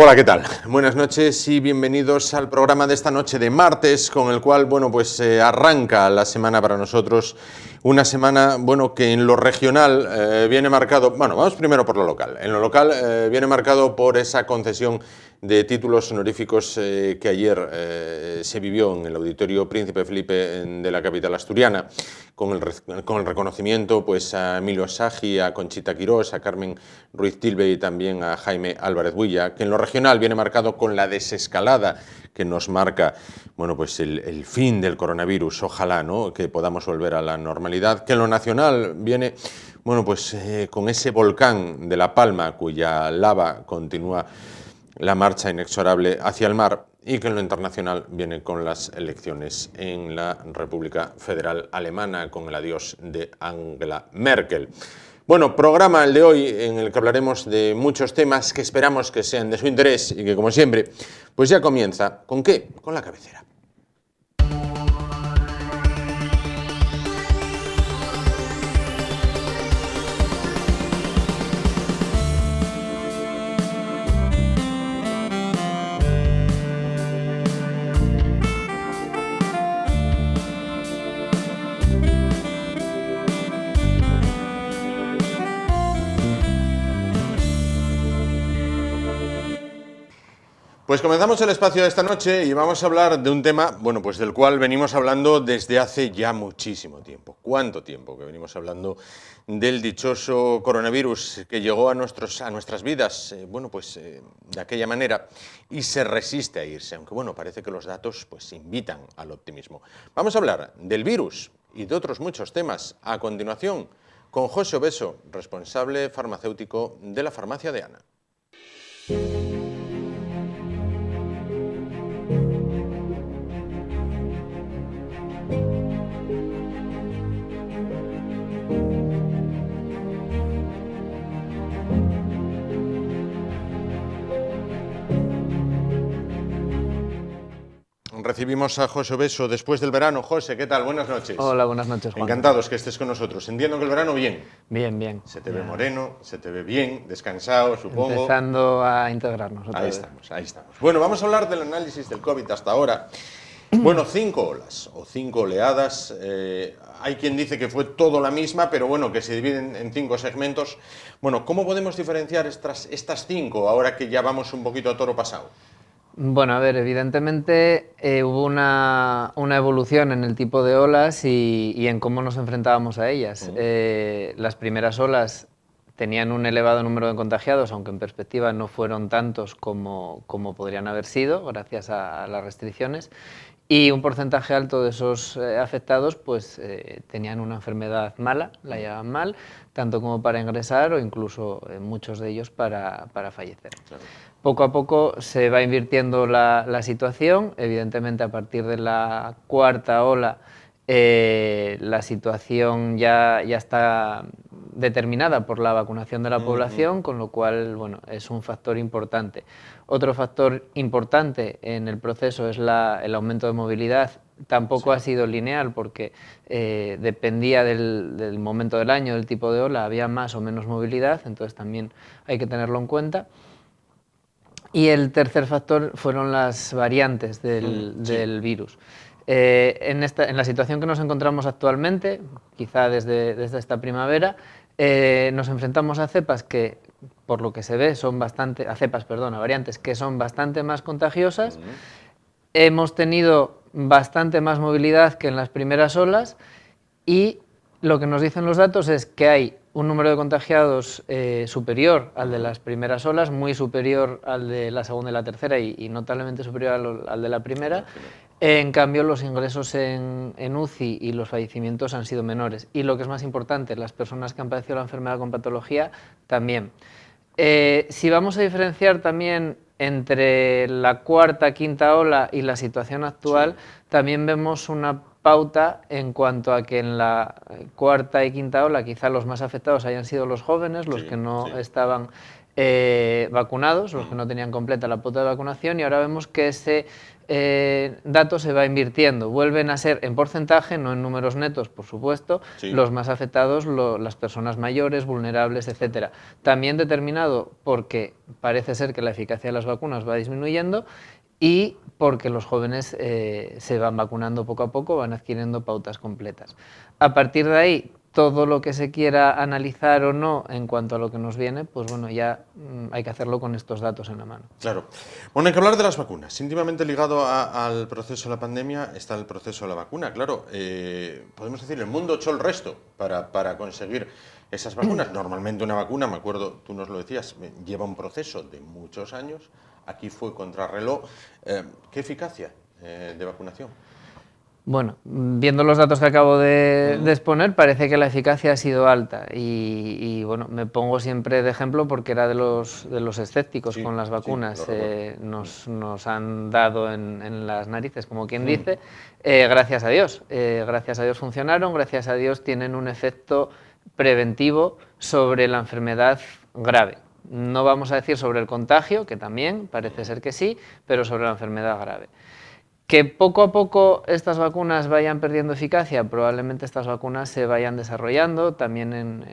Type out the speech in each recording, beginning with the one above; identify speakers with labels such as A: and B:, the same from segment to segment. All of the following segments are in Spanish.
A: Hola, ¿qué tal? Buenas noches y bienvenidos al programa de esta noche de martes, con el cual, arranca la semana para nosotros, una semana, que en lo regional viene marcado, vamos primero por lo local. En lo local viene marcado por esa concesión de títulos honoríficos que ayer se vivió en el Auditorio Príncipe Felipe de la capital asturiana, con el reconocimiento a Emilio Sagi, a Conchita Quirós, a Carmen Ruiz Tilbe y también a Jaime Álvarez Builla, que en lo regional viene marcado con la desescalada que nos marca el fin del coronavirus, ojalá, ¿no?, que podamos volver a la normalidad, que en lo nacional viene con ese volcán de La Palma, cuya lava continúa la marcha inexorable hacia el mar, y que en lo internacional viene con las elecciones en la República Federal Alemana, con el adiós de Angela Merkel. Programa el de hoy en el que hablaremos de muchos temas que esperamos que sean de su interés y que, como siempre, ya comienza. ¿Con qué? Con la cabecera. Pues comenzamos el espacio de esta noche y vamos a hablar de un tema, del cual venimos hablando desde hace ya muchísimo tiempo. ¿Cuánto tiempo que venimos hablando del dichoso coronavirus que llegó a nuestras vidas, de aquella manera, y se resiste a irse, aunque parece que los datos invitan al optimismo. Vamos a hablar del virus y de otros muchos temas a continuación con José Obeso, responsable farmacéutico de la farmacia de Ana. Recibimos a José Obeso después del verano. José, ¿qué tal? Buenas noches.
B: Hola, buenas noches, Juan.
A: Encantados que estés con nosotros. Entiendo que el verano bien.
B: Bien.
A: Se te ve moreno, se te ve bien, descansado, supongo.
B: Empezando a integrarnos otra vez.
A: Ahí estamos. Vamos a hablar del análisis del COVID hasta ahora. 5 olas o 5 oleadas. Hay quien dice que fue todo la misma, pero que se dividen en 5 segmentos. ¿Cómo podemos diferenciar estas 5 ahora que ya vamos un poquito a toro pasado?
B: Bueno, a ver, evidentemente hubo una evolución en el tipo de olas y en cómo nos enfrentábamos a ellas. Las primeras olas tenían un elevado número de contagiados, aunque en perspectiva no fueron tantos como podrían haber sido, gracias a las restricciones. Y un porcentaje alto de esos afectados tenían una enfermedad mala, la llevaban mal, tanto como para ingresar o incluso muchos de ellos para fallecer. Claro. Poco a poco se va invirtiendo la situación. Evidentemente, a partir de la cuarta ola, la situación ya está determinada por la vacunación de la población, con lo cual es un factor importante. Otro factor importante en el proceso es el aumento de movilidad. Tampoco ha sido lineal porque dependía del momento del año, del tipo de ola, había más o menos movilidad, entonces también hay que tenerlo en cuenta. Y el tercer factor fueron las variantes del virus. En la situación que nos encontramos actualmente, quizá desde esta primavera, nos enfrentamos a cepas que, por lo que se ve, a variantes que son bastante más contagiosas. Hemos tenido bastante más movilidad que en las primeras olas y lo que nos dicen los datos es que hay un número de contagiados superior al de las primeras olas, muy superior al de la segunda y la tercera y notablemente superior al de la primera. En cambio, los ingresos en UCI y los fallecimientos han sido menores. Y lo que es más importante, las personas que han padecido la enfermedad con patología también. Si vamos a diferenciar también entre la cuarta, quinta ola y la situación actual, también vemos una pauta en cuanto a que en la cuarta y quinta ola quizá los más afectados hayan sido los jóvenes, los que no estaban vacunados, los que no tenían completa la pauta de vacunación, y ahora vemos que ese dato se va invirtiendo. Vuelven a ser en porcentaje, no en números netos, por supuesto,
A: Sí.
B: los más afectados, las personas mayores, vulnerables, etcétera. También determinado porque parece ser que la eficacia de las vacunas va disminuyendo y porque los jóvenes se van vacunando poco a poco, van adquiriendo pautas completas. A partir de ahí, todo lo que se quiera analizar o no en cuanto a lo que nos viene, pues bueno, ya hay que hacerlo con estos datos en la mano.
A: Claro. Bueno, hay que hablar de las vacunas. Íntimamente ligado al proceso de la pandemia está el proceso de la vacuna. Claro, podemos decir, el mundo echó el resto para conseguir esas vacunas. Normalmente una vacuna, me acuerdo, tú nos lo decías, lleva un proceso de muchos años. Aquí fue contrarreloj. ¿Qué eficacia de vacunación?
B: Bueno, viendo los datos que acabo de exponer, parece que la eficacia ha sido alta y bueno, me pongo siempre de ejemplo porque era de los escépticos con las vacunas. Nos han dado en las narices, como quien dice, gracias a Dios. Gracias a Dios funcionaron, gracias a Dios tienen un efecto preventivo sobre la enfermedad grave. No vamos a decir sobre el contagio, que también parece ser que sí, pero sobre la enfermedad grave. Que poco a poco estas vacunas vayan perdiendo eficacia, probablemente estas vacunas se vayan desarrollando. También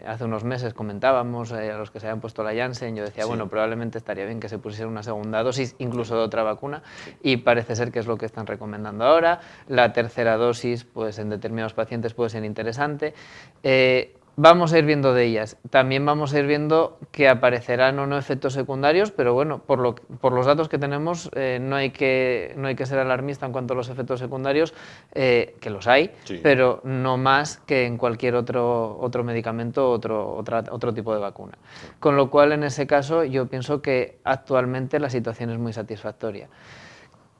B: hace unos meses comentábamos a los que se habían puesto la Janssen, yo decía, bueno, probablemente estaría bien que se pusiera una segunda dosis, incluso de otra vacuna, y parece ser que es lo que están recomendando ahora. La tercera dosis, pues en determinados pacientes puede ser interesante. Vamos a ir viendo de ellas. También vamos a ir viendo que aparecerán o no efectos secundarios, pero bueno, por los datos que tenemos no hay que ser alarmista en cuanto a los efectos secundarios, que los hay, pero no más que en cualquier otro medicamento, otro tipo de vacuna. Con lo cual, en ese caso, yo pienso que actualmente la situación es muy satisfactoria.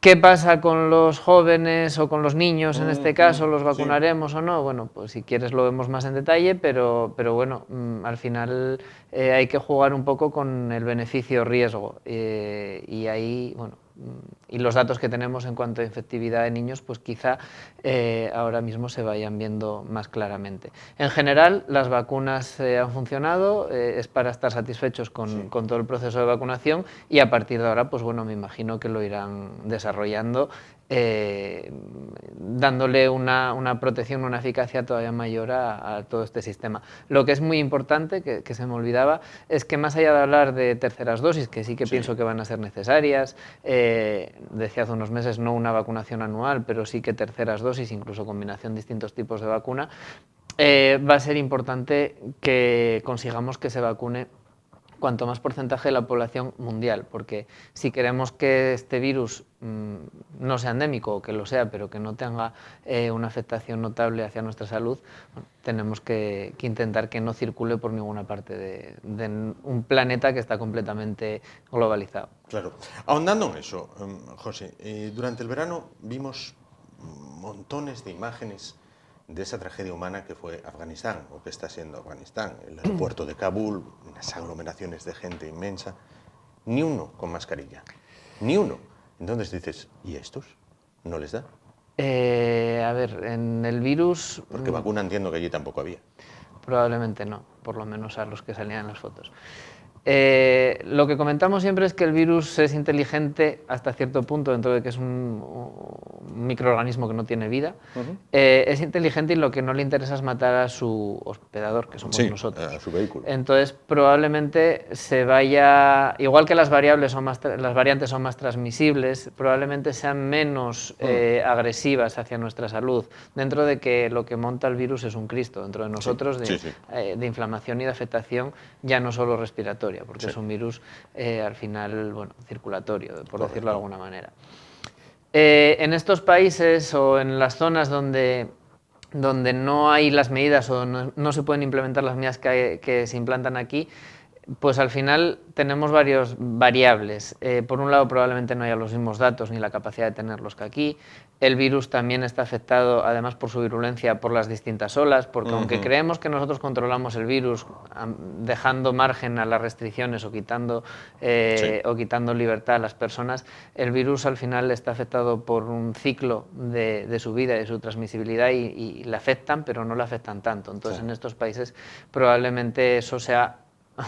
B: ¿Qué pasa con los jóvenes o con los niños en este caso? ¿Los vacunaremos o no? Bueno, pues si quieres lo vemos más en detalle, pero bueno, al final hay que jugar un poco con el beneficio-riesgo y ahí, bueno, y los datos que tenemos en cuanto a infectividad de niños, pues quizá ahora mismo se vayan viendo más claramente. En general, las vacunas han funcionado, es para estar satisfechos con todo el proceso de vacunación y a partir de ahora, pues bueno, me imagino que lo irán desarrollando, dándole una protección, una eficacia todavía mayor a todo este sistema. Lo que es muy importante, que se me olvidaba, es que más allá de hablar de terceras dosis, que sí que pienso que van a ser necesarias, decía hace unos meses no una vacunación anual, pero sí que terceras dosis, incluso combinación de distintos tipos de vacuna, va a ser importante que consigamos que se vacune cuanto más porcentaje de la población mundial, porque si queremos que este virus no sea endémico, o que lo sea, pero que no tenga una afectación notable hacia nuestra salud, bueno, tenemos que intentar que no circule por ninguna parte de un planeta que está completamente globalizado.
A: Claro. Ahondando en eso, José, durante el verano vimos montones de imágenes de esa tragedia humana que fue Afganistán, o que está siendo Afganistán, el aeropuerto de Kabul, unas aglomeraciones de gente inmensa, ni uno con mascarilla, ni uno. Entonces dices, ¿y estos? ¿No les da?
B: A ver, en el virus...
A: Porque vacuna entiendo que allí tampoco había.
B: Probablemente no, por lo menos a los que salían en las fotos. Lo que comentamos siempre es que el virus es inteligente hasta cierto punto, dentro de que es un microorganismo que no tiene vida. Es inteligente y lo que no le interesa es matar a su hospedador, que somos nosotros.
A: A su vehículo.
B: Entonces, probablemente se vaya, igual que las variantes son más transmisibles, probablemente sean menos agresivas hacia nuestra salud, dentro de que lo que monta el virus es un Cristo dentro de nosotros, de inflamación y de afectación, ya no solo respiratoria, porque es un virus al final, bueno, circulatorio, por decirlo de alguna manera. En estos países o en las zonas donde no hay las medidas o no se pueden implementar las medidas que se implantan aquí, pues al final tenemos varias variables. Por un lado, probablemente no haya los mismos datos ni la capacidad de tenerlos que aquí. El virus también está afectado, además por su virulencia, por las distintas olas, porque aunque creemos que nosotros controlamos el virus dejando margen a las restricciones o quitando libertad a las personas, el virus al final está afectado por un ciclo de su vida y de su transmisibilidad y le afectan, pero no le afectan tanto. Entonces, en estos países probablemente eso sea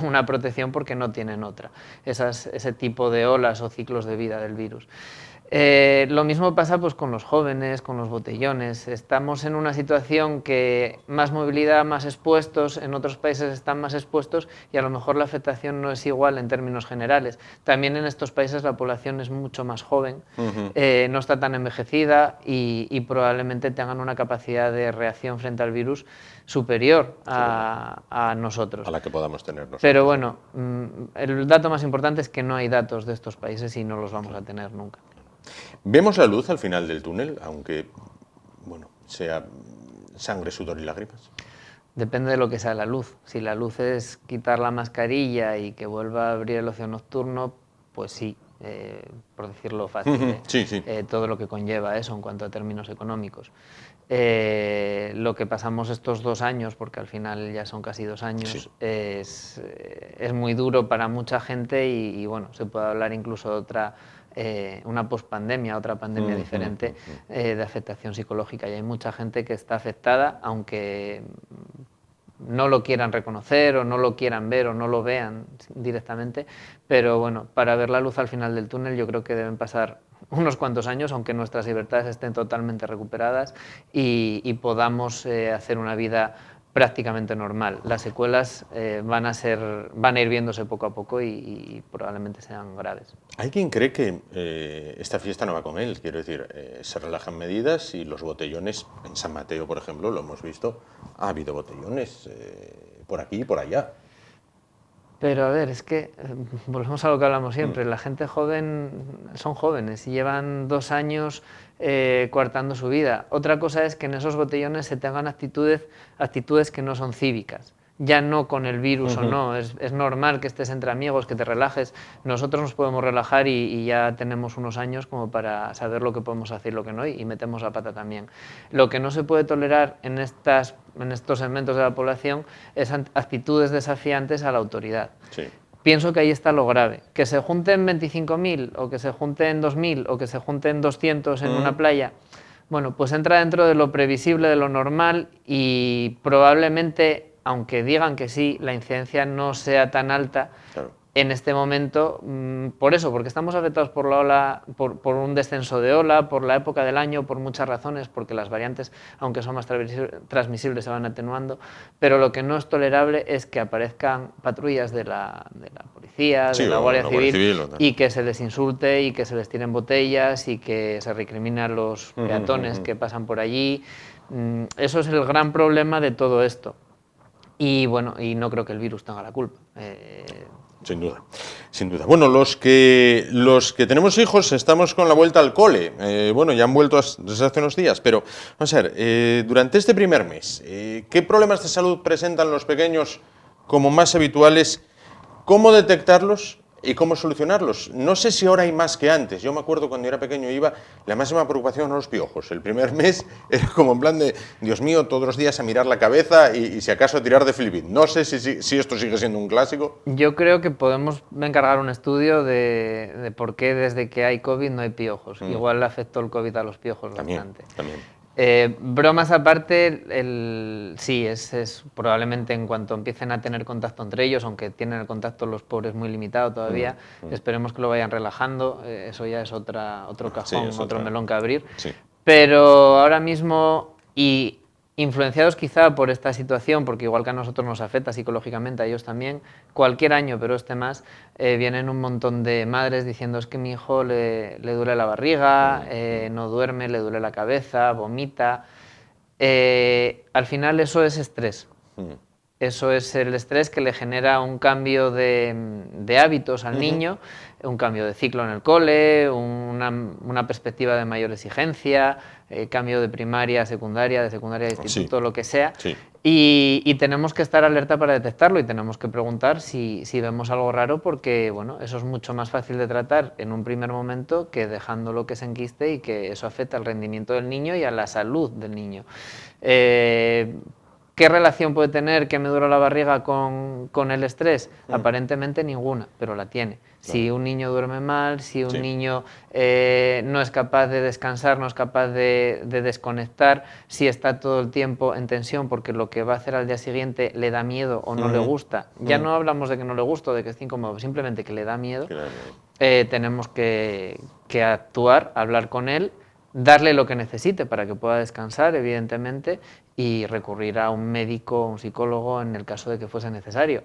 B: una protección porque no tienen otra, ese tipo de olas o ciclos de vida del virus. Lo mismo pasa pues, con los jóvenes, con los botellones. Estamos en una situación que más movilidad, más expuestos, en otros países están más expuestos y a lo mejor la afectación no es igual en términos generales. También en estos países la población es mucho más joven, no está tan envejecida y probablemente tengan una capacidad de reacción frente al virus superior a nosotros.
A: A la que podamos tener nosotros.
B: Pero bueno, el dato más importante es que no hay datos de estos países y no los vamos a tener nunca.
A: ¿Vemos la luz al final del túnel, aunque bueno, sea sangre, sudor y lágrimas?
B: Depende de lo que sea la luz. Si la luz es quitar la mascarilla y que vuelva a abrir el ocio nocturno, pues sí, por decirlo fácil,
A: sí, sí.
B: Todo lo que conlleva eso en cuanto a términos económicos. Lo que pasamos estos 2 años, porque al final ya son casi 2 años, sí, es muy duro para mucha gente y bueno, se puede hablar incluso de otra una pospandemia, otra pandemia diferente de afectación psicológica. Y hay mucha gente que está afectada, aunque no lo quieran reconocer o no lo quieran ver o no lo vean directamente, pero bueno, para ver la luz al final del túnel yo creo que deben pasar unos cuantos años, aunque nuestras libertades estén totalmente recuperadas y podamos hacer una vida prácticamente normal. Las secuelas van a ir viéndose poco a poco y probablemente sean graves.
A: Hay quien cree que esta fiesta no va con él, quiero decir, se relajan medidas y los botellones, en San Mateo, por ejemplo, lo hemos visto, ha habido botellones por aquí y por allá.
B: Pero a ver, es que volvemos a lo que hablamos siempre, la gente joven son jóvenes y llevan 2 años coartando su vida. Otra cosa es que en esos botellones se tengan actitudes que no son cívicas. Ya no con el virus o no, es normal que estés entre amigos, que te relajes. Nosotros nos podemos relajar y ya tenemos unos años como para saber lo que podemos hacer y lo que no, y metemos la pata también. Lo que no se puede tolerar en estos segmentos de la población es actitudes desafiantes a la autoridad.
A: Sí.
B: Pienso que ahí está lo grave. Que se junten 25.000 o que se junten 2.000 o que se junten 200 en una playa, bueno, pues entra dentro de lo previsible, de lo normal y probablemente, aunque digan que sí, la incidencia no sea tan alta. Claro. En este momento, por eso, porque estamos afectados por la ola, por un descenso de ola, por la época del año, por muchas razones, porque las variantes, aunque son más transmisibles, se van atenuando, pero lo que no es tolerable es que aparezcan patrullas de la policía, sí, de la Guardia Civil, y que se les insulte y que se les tiren botellas y que se recrimine a los peatones que pasan por allí. Eso es el gran problema de todo esto. Y bueno, y no creo que el virus tenga la culpa.
A: Sin duda, sin duda. Bueno, los que tenemos hijos estamos con la vuelta al cole. Bueno, ya han vuelto desde hace unos días, pero vamos a ver, durante este primer mes, ¿qué problemas de salud presentan los pequeños como más habituales? ¿Cómo detectarlos y cómo solucionarlos? No sé si ahora hay más que antes. Yo me acuerdo cuando era pequeño la máxima preocupación eran los piojos. El primer mes era como en plan de, Dios mío, todos los días a mirar la cabeza y si acaso a tirar de Filipín. No sé si esto sigue siendo un clásico.
B: Yo creo que podemos encargar un estudio de por qué desde que hay COVID no hay piojos. Igual le afectó el COVID a los piojos bastante.
A: También.
B: Bromas aparte, sí, es probablemente en cuanto empiecen a tener contacto entre ellos, aunque tienen el contacto los pobres muy limitado todavía, esperemos que lo vayan relajando, eso ya es otro cajón, sí, otro melón que abrir, sí. Pero ahora mismo, y influenciados quizá por esta situación, porque igual que a nosotros nos afecta psicológicamente, a ellos también, cualquier año, pero este más, vienen un montón de madres diciendo es que mi hijo le duele la barriga, no duerme, le duele la cabeza, vomita. Al final eso es estrés. Eso es el estrés que le genera un cambio de hábitos al niño, un cambio de ciclo en el cole, una perspectiva de mayor exigencia, cambio de primaria a secundaria, de secundaria a instituto, sí, lo que sea. Sí. Y tenemos que estar alerta para detectarlo y tenemos que preguntar si vemos algo raro porque bueno, eso es mucho más fácil de tratar en un primer momento que dejándolo que se enquiste y que eso afecta al rendimiento del niño y a la salud del niño. ¿Qué relación puede tener que me dura la barriga con el estrés? Aparentemente ninguna, pero la tiene. Si un niño duerme mal, si un niño no es capaz de descansar, no es capaz de desconectar, si está todo el tiempo en tensión porque lo que va a hacer al día siguiente le da miedo o no le gusta, ya no hablamos de que no le gusta o de que esté incómodo, simplemente que le da miedo, tenemos que actuar, hablar con él, darle lo que necesite para que pueda descansar, evidentemente, y recurrir a un médico o un psicólogo en el caso de que fuese necesario.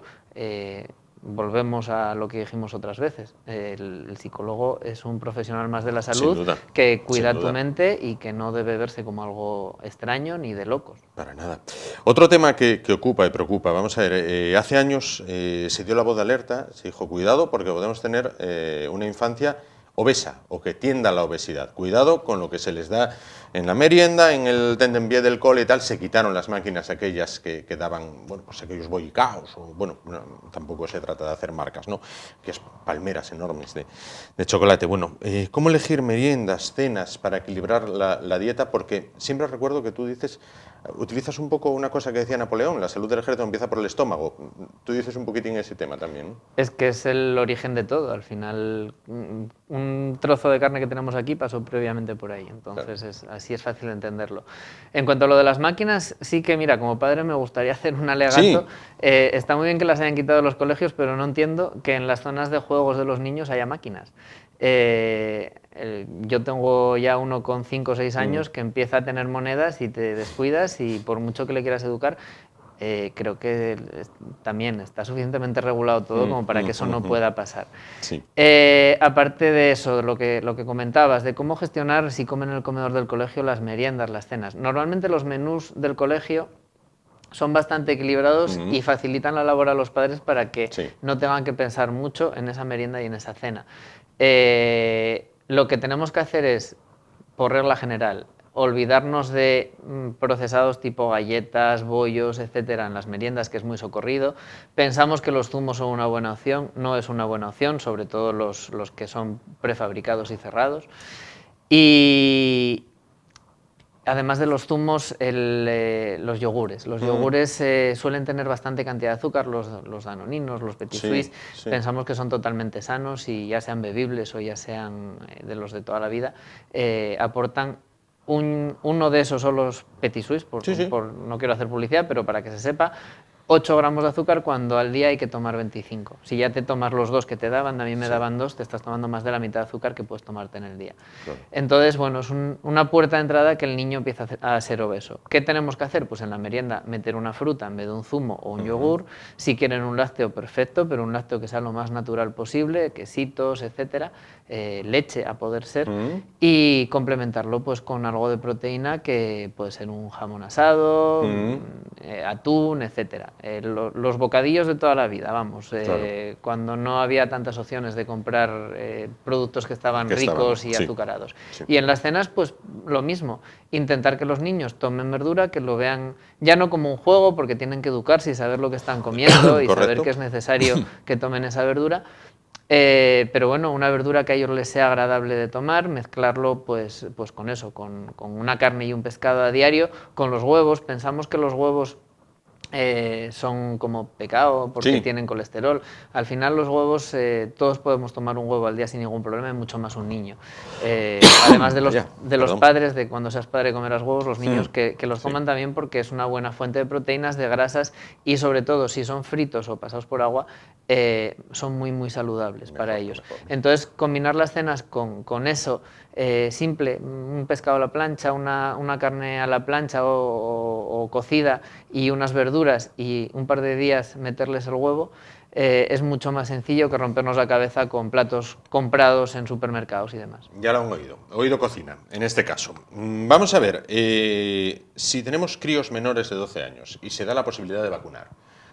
B: Volvemos a lo que dijimos otras veces. El psicólogo es un profesional más de la salud que cuida tu mente y que no debe verse como algo extraño ni de locos.
A: Para nada. Otro tema que ocupa y preocupa, vamos a ver, hace años se dio la voz de alerta, se dijo, cuidado porque podemos tener una infancia obesa o que tienda a la obesidad. Cuidado con lo que se les da en la merienda, en el tentempié del cole y tal. Se quitaron las máquinas aquellas que daban, bueno, pues aquellos boicaos, o bueno, no, tampoco se trata de hacer marcas, ¿no? Que es palmeras enormes de chocolate. Bueno, ¿cómo elegir meriendas, cenas para equilibrar la dieta? Porque siempre recuerdo que tú dices, utilizas un poco una cosa que decía Napoleón, la salud del ejército empieza por el estómago. Tú dices un poquitín ese tema también, ¿no?
B: Es que es el origen de todo. Al final, un trozo de carne que tenemos aquí pasó previamente por ahí. Entonces, así es fácil entenderlo. En cuanto a lo de las máquinas, sí que, mira, como padre me gustaría hacer un alegato.
A: Sí.
B: Está muy bien que las hayan quitado de los colegios, pero no entiendo que en las zonas de juegos de los niños haya máquinas. Yo tengo ya uno con 5 o 6 años que empieza a tener monedas y te descuidas y por mucho que le quieras educar, creo que también está suficientemente regulado todo como para que eso no pueda pasar.
A: Sí.
B: Aparte de eso, lo que comentabas, de cómo gestionar si comen en el comedor del colegio las meriendas, las cenas. Normalmente los menús del colegio son bastante equilibrados y facilitan la labor a los padres para que no tengan que pensar mucho en esa merienda y en esa cena. Lo que tenemos que hacer es, por regla general, olvidarnos de procesados tipo galletas, bollos, etcétera, en las meriendas, que es muy socorrido. Pensamos que los zumos son una buena opción, no es una buena opción, sobre todo los que son prefabricados y cerrados. Y además de los zumos, los yogures. Los yogures suelen tener bastante cantidad de azúcar, los danoninos, los petit suisse. Pensamos que son totalmente sanos y ya sean bebibles o ya sean de los de toda la vida, aportan uno de esos son los petit suisse, no quiero hacer publicidad, pero para que se sepa, 8 gramos de azúcar cuando al día hay que tomar 25. Si ya te tomas los 2 que te daban, a mí me daban 2, te estás tomando más de la mitad de azúcar que puedes tomarte en el día. Claro. Entonces, bueno, es una puerta de entrada que el niño empieza a ser obeso. ¿Qué tenemos que hacer? Pues en la merienda meter una fruta en vez de un zumo o un yogur. Si quieren un lácteo, perfecto, pero un lácteo que sea lo más natural posible, quesitos, etcétera, leche a poder ser, y complementarlo pues con algo de proteína que puede ser un jamón asado, atún, etcétera. Los bocadillos de toda la vida, vamos, claro. Cuando no había tantas opciones de comprar productos que estaban ricos y azucarados. Y en las cenas, pues lo mismo, intentar que los niños tomen verdura, que lo vean ya no como un juego, porque tienen que educarse y saber lo que están comiendo y saber que es necesario que tomen esa verdura. Pero bueno, una verdura que a ellos les sea agradable de tomar, mezclarlo pues con eso, con una carne y un pescado a diario, con los huevos. Pensamos que los huevos son como pecado porque tienen colesterol. Al final los huevos, todos podemos tomar un huevo al día sin ningún problema, y mucho más un niño. Además de los padres, de cuando seas padre comerás huevos, los niños que los coman también, porque es una buena fuente de proteínas, de grasas, y sobre todo si son fritos o pasados por agua, son muy muy saludables para ellos. Entonces combinar las cenas con eso, simple, un pescado a la plancha, una carne a la plancha o cocida y unas verduras y un par de días meterles el huevo, es mucho más sencillo que rompernos la cabeza con platos comprados en supermercados y demás.
A: Ya lo han oído cocina, en este caso. Vamos a ver, si tenemos críos menores de 12 años y se da la posibilidad de vacunar,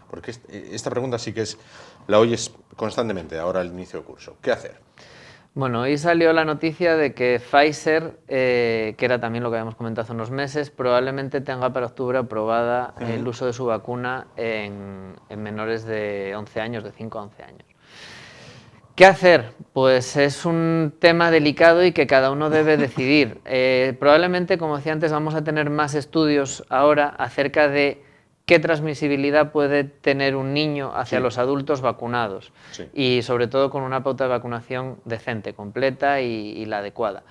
A: porque esta pregunta sí que la oyes constantemente ahora al inicio del curso, ¿qué hacer?
B: Bueno, hoy salió la noticia de que Pfizer, que era también lo que habíamos comentado hace unos meses, probablemente tenga para octubre aprobada el uso de su vacuna en menores de 11 años, de 5 a 11 años. ¿Qué hacer? Pues es un tema delicado y que cada uno debe decidir. Probablemente, como decía antes, vamos a tener más estudios ahora acerca de qué transmisibilidad puede tener un niño hacia los adultos vacunados y sobre todo con una pauta de vacunación decente, completa y la adecuada.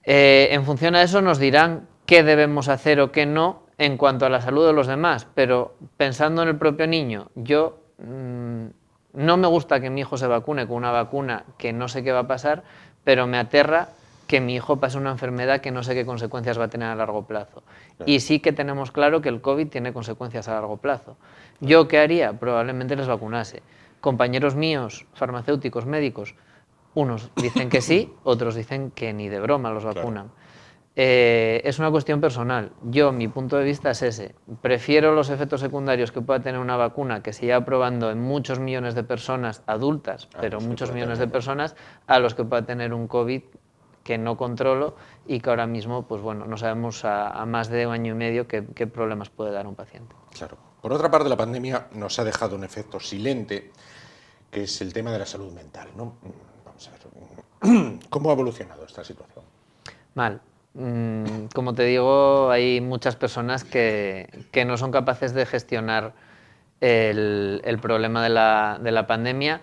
B: En función a eso nos dirán qué debemos hacer o qué no en cuanto a la salud de los demás, pero pensando en el propio niño, yo no me gusta que mi hijo se vacune con una vacuna que no sé qué va a pasar, pero me aterra que mi hijo pase una enfermedad que no sé qué consecuencias va a tener a largo plazo. Claro. Y sí que tenemos claro que el COVID tiene consecuencias a largo plazo. Claro. ¿Yo qué haría? Probablemente les vacunase. Compañeros míos, farmacéuticos, médicos, unos dicen que sí, otros dicen que ni de broma los vacunan. Claro. Es una cuestión personal. Yo, mi punto de vista es ese. Prefiero los efectos secundarios que pueda tener una vacuna que se lleva probando en muchos millones de personas adultas, pero muchos millones de personas, a los que pueda tener un COVID que no controlo y que ahora mismo, pues bueno, no sabemos a más de un año y medio qué problemas puede dar un paciente.
A: Claro. Por otra parte, la pandemia nos ha dejado un efecto silente, que es el tema de la salud mental, ¿no? Vamos a ver, ¿cómo ha evolucionado esta situación?
B: Mal. Como te digo, hay muchas personas que no son capaces de gestionar el problema de la pandemia,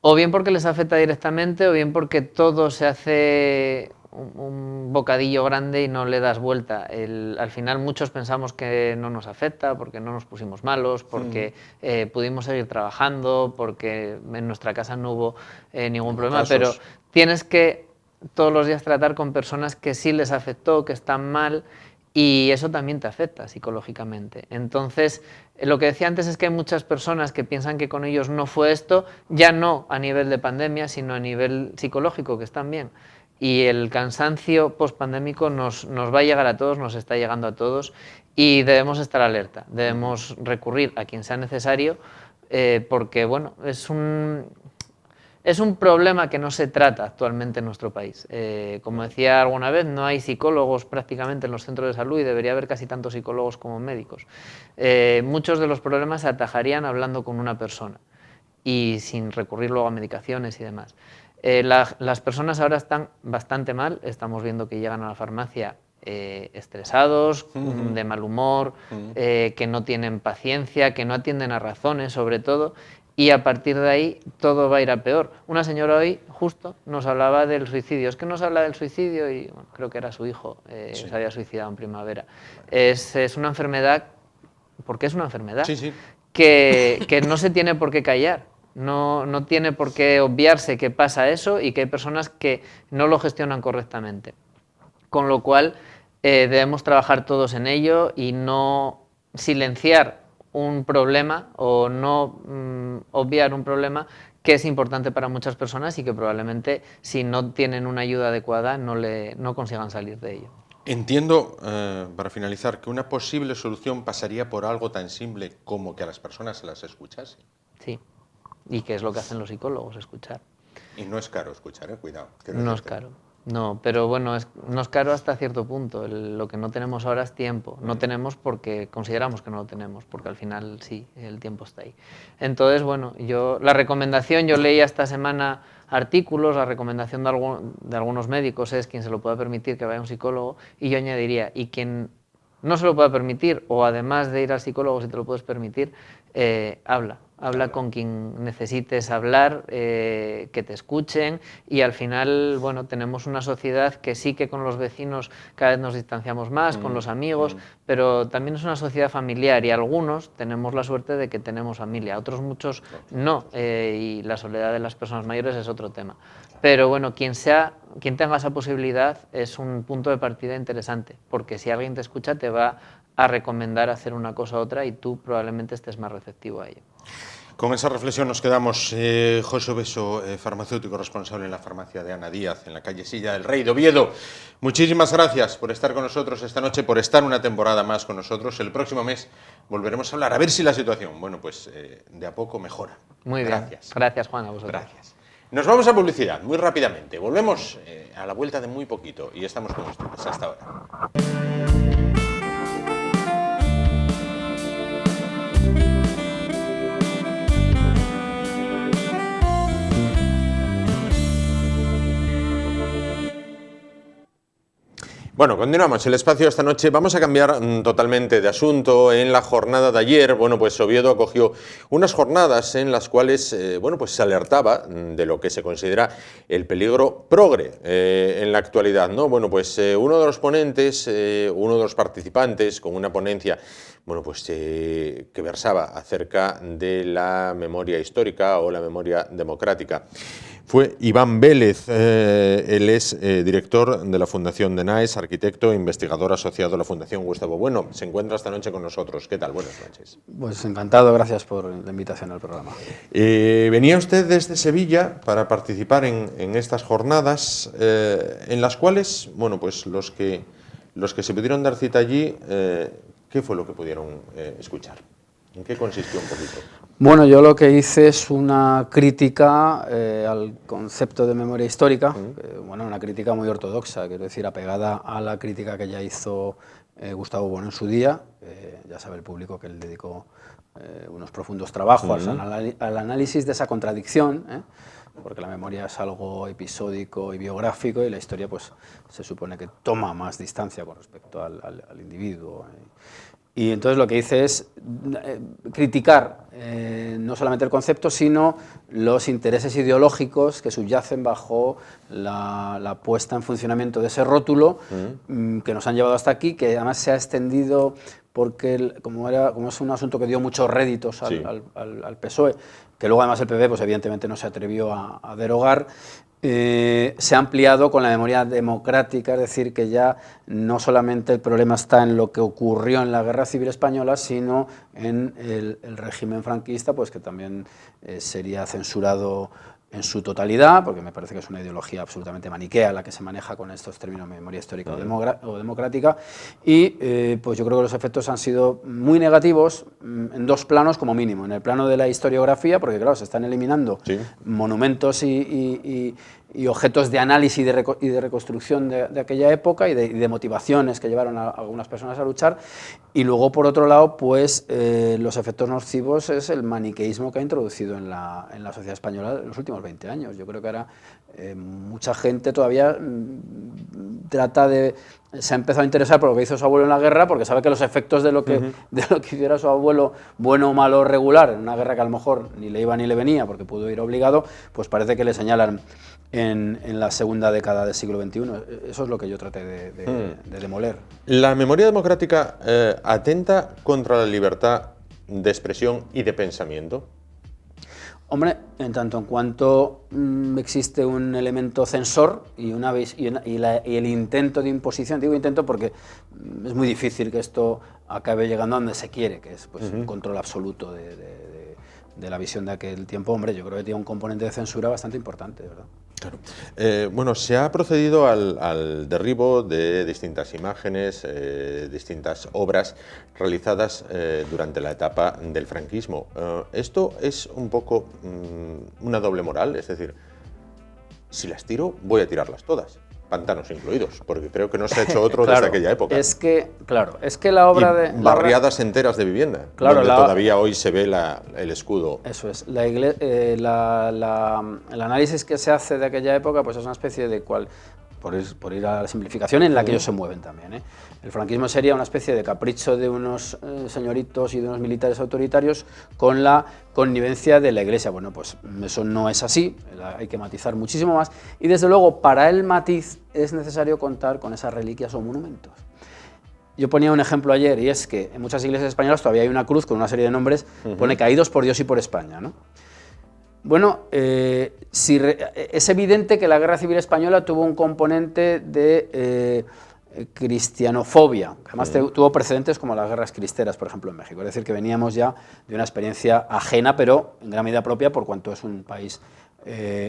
B: o bien porque les afecta directamente, o bien porque todo se hace un bocadillo grande y no le das vuelta. Al final muchos pensamos que no nos afecta porque no nos pusimos malos, porque pudimos seguir trabajando, porque en nuestra casa no hubo ningún problema, pero tienes que todos los días tratar con personas que sí les afectó, que están mal, y eso también te afecta psicológicamente. Entonces, lo que decía antes es que hay muchas personas que piensan que con ellos no fue esto, ya no a nivel de pandemia, sino a nivel psicológico, que están bien. Y el cansancio pospandémico nos va a llegar a todos, nos está llegando a todos, y debemos estar alerta, debemos recurrir a quien sea necesario, porque bueno, es un problema que no se trata actualmente en nuestro país. Como decía alguna vez, no hay psicólogos prácticamente en los centros de salud y debería haber casi tantos psicólogos como médicos. Muchos de los problemas se atajarían hablando con una persona y sin recurrir luego a medicaciones y demás. Las personas ahora están bastante mal, estamos viendo que llegan a la farmacia estresados, de mal humor, que no tienen paciencia, que no atienden a razones sobre todo, y a partir de ahí todo va a ir a peor. Una señora hoy justo nos hablaba del suicidio. Es que nos habla del suicidio y bueno, creo que era su hijo, se había suicidado en primavera. Es una enfermedad, porque es una enfermedad, que no se tiene por qué callar. No tiene por qué obviarse que pasa eso y que hay personas que no lo gestionan correctamente. Con lo cual debemos trabajar todos en ello y no silenciar un problema o no obviar un problema que es importante para muchas personas y que probablemente si no tienen una ayuda adecuada no consigan salir de ello.
A: Entiendo, para finalizar, que una posible solución pasaría por algo tan simple como que a las personas se las escuchase.
B: Sí, y que es lo que hacen los psicólogos, escuchar.
A: Y no es caro escuchar, cuidado.
B: No es caro. No, pero bueno, no es caro hasta cierto punto. Lo que no tenemos ahora es tiempo. No tenemos porque consideramos que no lo tenemos, porque al final sí, el tiempo está ahí. Entonces, bueno, yo leí esta semana artículos, la recomendación de algunos médicos es quien se lo pueda permitir que vaya a un psicólogo, y yo añadiría, y quien no se lo pueda permitir, o además de ir al psicólogo, si te lo puedes permitir, habla con quien necesites hablar, que te escuchen, y al final, bueno, tenemos una sociedad que sí que con los vecinos cada vez nos distanciamos más, con los amigos, pero también es una sociedad familiar y algunos tenemos la suerte de que tenemos familia, otros muchos no, y la soledad de las personas mayores es otro tema. Pero bueno, quien tenga esa posibilidad es un punto de partida interesante, porque si alguien te escucha te va a recomendar hacer una cosa u otra y tú probablemente estés más receptivo a ello.
A: Con esa reflexión nos quedamos. José Beso, farmacéutico responsable en la farmacia de Ana Díaz, en la calle Silla del Rey de Oviedo. Muchísimas gracias por estar con nosotros esta noche, por estar una temporada más con nosotros. El próximo mes volveremos a hablar, a ver si la situación, bueno, pues de a poco mejora.
B: Muy bien.
A: Gracias.
B: Gracias, Juan, a vosotros.
A: Gracias. Nos vamos a publicidad muy rápidamente. Volvemos a la vuelta de muy poquito y estamos con ustedes. Hasta ahora. Bueno, continuamos el espacio esta noche. Vamos a cambiar totalmente de asunto. En la jornada de ayer, bueno, pues Oviedo acogió unas jornadas en las cuales, bueno, pues se alertaba de lo que se considera el peligro progre en la actualidad, ¿no? Bueno, pues uno de los ponentes, uno de los participantes con una ponencia, bueno, pues que versaba acerca de la memoria histórica o la memoria democrática, fue Iván Vélez. Él es director de la Fundación DENAES, arquitecto e investigador asociado a la Fundación Gustavo Bueno. Se encuentra esta noche con nosotros. ¿Qué tal? Buenas noches.
C: Pues encantado, gracias por la invitación al programa.
A: Venía usted desde Sevilla para participar en estas jornadas, en las cuales, bueno, pues los que se pudieron dar cita allí, ¿qué fue lo que pudieron escuchar? ¿En qué consistió un poquito?
C: Bueno, yo lo que hice es una crítica al concepto de memoria histórica, bueno, una crítica muy ortodoxa, quiero decir, apegada a la crítica que ya hizo Gustavo Bueno en su día. Ya sabe el público que él dedicó unos profundos trabajos al análisis de esa contradicción, porque la memoria es algo episódico y biográfico, y la historia pues se supone que toma más distancia con respecto al individuo. Y entonces lo que hice es criticar no solamente el concepto, sino los intereses ideológicos que subyacen bajo la puesta en funcionamiento de ese rótulo que nos han llevado hasta aquí, que además se ha extendido porque como es un asunto que dio muchos réditos al PSOE, que luego además el PP pues evidentemente no se atrevió a derogar, se ha ampliado con la memoria democrática, es decir, que ya no solamente el problema está en lo que ocurrió en la Guerra Civil Española, sino en el régimen franquista, pues que también sería censurado en su totalidad, porque me parece que es una ideología absolutamente maniquea la que se maneja con estos términos de memoria histórica o democrática, y pues yo creo que los efectos han sido muy negativos en dos planos como mínimo. En el plano de la historiografía, porque claro, se están eliminando monumentos y objetos de análisis y de reconstrucción de aquella época y de motivaciones que llevaron a algunas personas a luchar, y luego por otro lado pues los efectos nocivos es el maniqueísmo que ha introducido en la sociedad española en los últimos 20 años. Yo creo que ahora mucha gente todavía se ha empezado a interesar por lo que hizo su abuelo en la guerra, porque sabe que los efectos de lo que hiciera su abuelo, bueno o malo o regular, en una guerra que a lo mejor ni le iba ni le venía porque pudo ir obligado, pues parece que le señalan en la segunda década del siglo XXI. Eso es lo que yo traté de demoler.
A: ¿La memoria democrática atenta contra la libertad de expresión y de pensamiento?
C: Hombre, en tanto en cuanto existe un elemento censor y el intento de imposición, digo intento porque es muy difícil que esto acabe llegando a donde se quiere, que es pues, un control absoluto de la visión de aquel tiempo. Hombre, yo creo que tiene un componente de censura bastante importante, ¿verdad?
A: Claro. Bueno, se ha procedido al derribo de distintas imágenes, distintas obras realizadas durante la etapa del franquismo. Esto es un poco una doble moral, es decir, si las tiro, voy a tirarlas todas, pantanos incluidos, porque creo que no se ha hecho otro desde aquella época.
C: Es que la obra de...
A: barriadas enteras de vivienda, donde todavía hoy se ve el escudo.
C: Eso es. El análisis que se hace de aquella época pues es una especie de por ir a la simplificación en la que ellos se mueven también. El franquismo sería una especie de capricho de unos señoritos y de unos militares autoritarios con la connivencia de la Iglesia. Bueno, pues eso no es así, hay que matizar muchísimo más, y desde luego para el matiz es necesario contar con esas reliquias o monumentos. Yo ponía un ejemplo ayer, y es que en muchas iglesias españolas todavía hay una cruz con una serie de nombres, pone caídos por Dios y por España, ¿no? Bueno, es evidente que la Guerra Civil Española tuvo un componente de cristianofobia, que además tuvo precedentes como las guerras cristeras, por ejemplo, en México. Es decir, que veníamos ya de una experiencia ajena, pero en gran medida propia, por cuanto es un país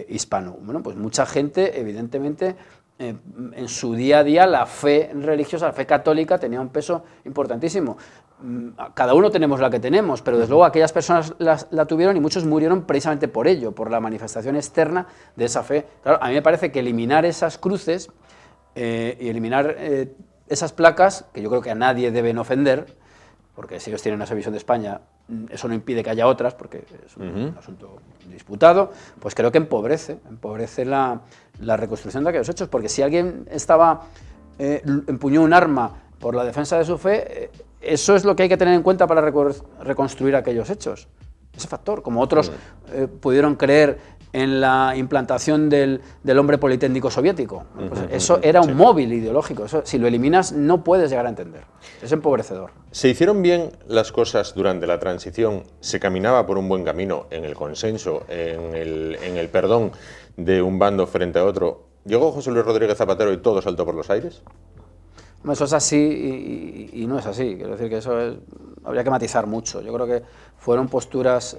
C: hispano. Bueno, pues mucha gente, evidentemente, en su día a día, la fe religiosa, la fe católica, tenía un peso importantísimo. Cada uno tenemos la que tenemos, pero desde luego aquellas personas la tuvieron y muchos murieron precisamente por ello, por la manifestación externa de esa fe. Claro, a mí me parece que eliminar esas cruces y eliminar esas placas, que yo creo que a nadie deben ofender, porque si ellos tienen esa visión de España, eso no impide que haya otras, porque es un asunto disputado, pues creo que empobrece la reconstrucción de aquellos hechos, porque si alguien estaba empuñó un arma por la defensa de su fe, eso es lo que hay que tener en cuenta para reconstruir aquellos hechos. Ese factor, como otros pudieron creer en la implantación del hombre politécnico soviético. Pues eso era un móvil ideológico. Eso, si lo eliminas, no puedes llegar a entender. Es empobrecedor.
A: ¿Se hicieron bien las cosas durante la transición? ¿Se caminaba por un buen camino en el consenso, en el perdón de un bando frente a otro? ¿Llegó José Luis Rodríguez Zapatero y todo saltó por los aires?
C: Eso es así y no es así. Quiero decir que habría que matizar mucho. Yo creo que fueron posturas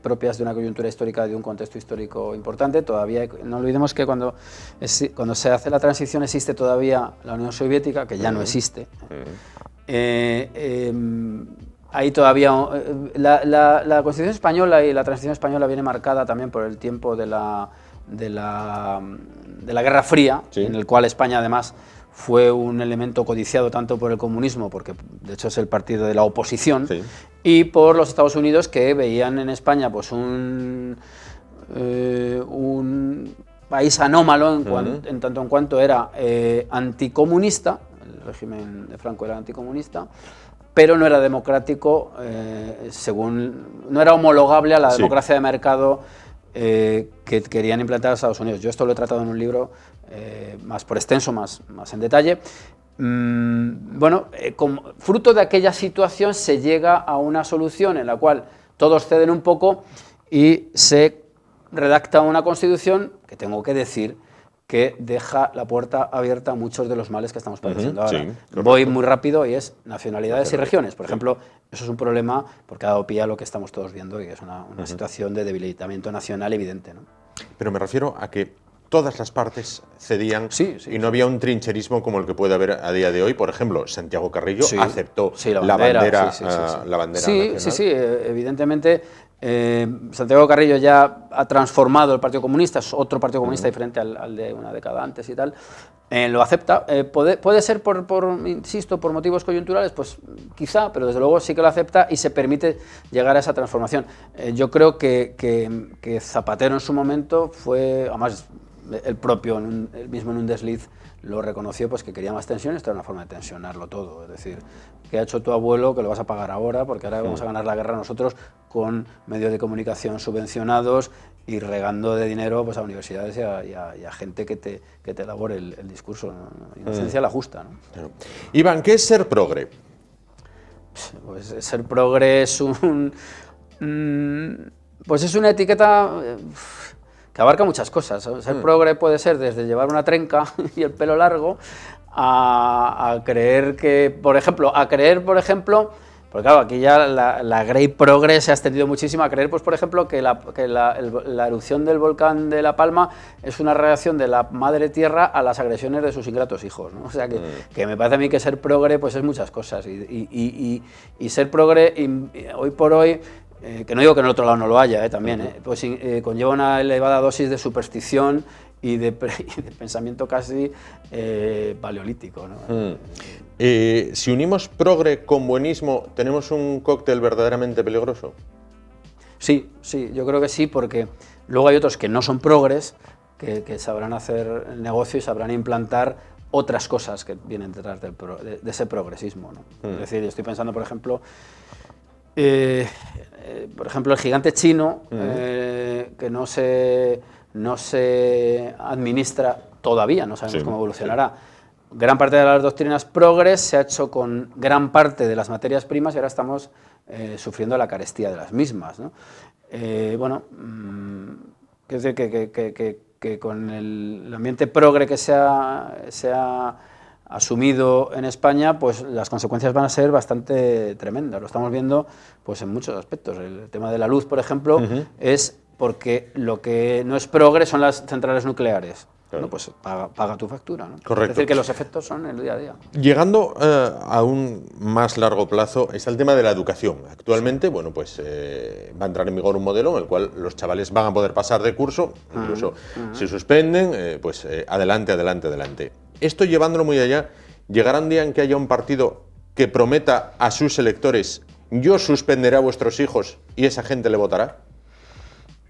C: propias de una coyuntura histórica, de un contexto histórico importante. Todavía no olvidemos que cuando se hace la transición existe todavía la Unión Soviética, que ya no existe. Ahí todavía la Constitución española y la transición española viene marcada también por el tiempo de la Guerra Fría, sí, en el cual España además fue un elemento codiciado tanto por el comunismo, porque de hecho es el partido de la oposición, sí, y por los Estados Unidos, que veían en España pues un país anómalo en tanto en cuanto era anticomunista. El régimen de Franco era anticomunista, pero no era democrático, no era homologable a la democracia de mercado que querían implantar a Estados Unidos. Yo esto lo he tratado en un libro más por extenso, más en detalle. Bueno, fruto de aquella situación se llega a una solución en la cual todos ceden un poco y se redacta una constitución que tengo que decir que deja la puerta abierta a muchos de los males que estamos padeciendo ahora. Sí, voy muy rápido y es nacionalidades y regiones. Por ejemplo, eso es un problema porque ha dado pie a lo que estamos todos viendo y es una situación de debilitamiento nacional evidente, ¿no?
A: Pero me refiero a que todas las partes cedían y no había un trincherismo como el que puede haber a día de hoy. Por ejemplo, Santiago Carrillo aceptó la bandera nacional.
C: Sí, evidentemente. Santiago Carrillo ya ha transformado el Partido Comunista, es otro Partido Comunista diferente al de una década antes y tal. Lo acepta. Puede ser insisto, por motivos coyunturales, pues quizá, pero desde luego sí que lo acepta y se permite llegar a esa transformación. Yo creo que Zapatero en su momento fue, además él mismo en un desliz lo reconoció, pues que quería más tensión. Esto era una forma de tensionarlo todo, es decir, ¿qué ha hecho tu abuelo que lo vas a pagar ahora? Porque ahora vamos a ganar la guerra nosotros con medios de comunicación subvencionados y regando de dinero pues a universidades y a gente que te elabore el discurso, ¿no? Inocencia la justa, ¿no?
A: Claro. Iván, ¿qué es ser progre?
C: Pues ser progre es pues es una etiqueta que abarca muchas cosas. Ser progre puede ser desde llevar una trenca y el pelo largo a creer que, por ejemplo, porque claro, aquí ya la Grey Progre se ha extendido muchísimo, a creer, pues por ejemplo, que la erupción del volcán de La Palma es una reacción de la madre tierra a las agresiones de sus ingratos hijos, ¿no? O sea que me parece a mí que ser progre pues es muchas cosas y ser progre hoy por hoy, que no digo que en el otro lado no lo haya, también, pues conlleva una elevada dosis de superstición y de pensamiento casi paleolítico, ¿no?
A: Si unimos progre con buenismo, ¿tenemos un cóctel verdaderamente peligroso?
C: Sí, yo creo que sí, porque luego hay otros que no son progres, que sabrán hacer el negocio y sabrán implantar otras cosas que vienen detrás de ese progresismo, ¿no? Es decir, estoy pensando, por ejemplo, el gigante chino, que no se administra todavía, no sabemos cómo evolucionará. Gran parte de las doctrinas progres se ha hecho con gran parte de las materias primas y ahora estamos sufriendo la carestía de las mismas, ¿no? Quiero decir que con el ambiente progre que se ha asumido en España, pues las consecuencias van a ser bastante tremendas. Lo estamos viendo pues en muchos aspectos. El tema de la luz, por ejemplo, es porque lo que no es progre son las centrales nucleares. Claro. Bueno, pues paga tu factura, ¿no?
A: Correcto.
C: Es decir, que los efectos son el día a día.
A: Llegando a un más largo plazo, está el tema de la educación. Actualmente, bueno, pues va a entrar en vigor un modelo en el cual los chavales van a poder pasar de curso, incluso si suspenden, pues adelante. Esto llevándolo muy allá, ¿llegará un día en que haya un partido que prometa a sus electores: yo suspenderé a vuestros hijos, y esa gente le votará?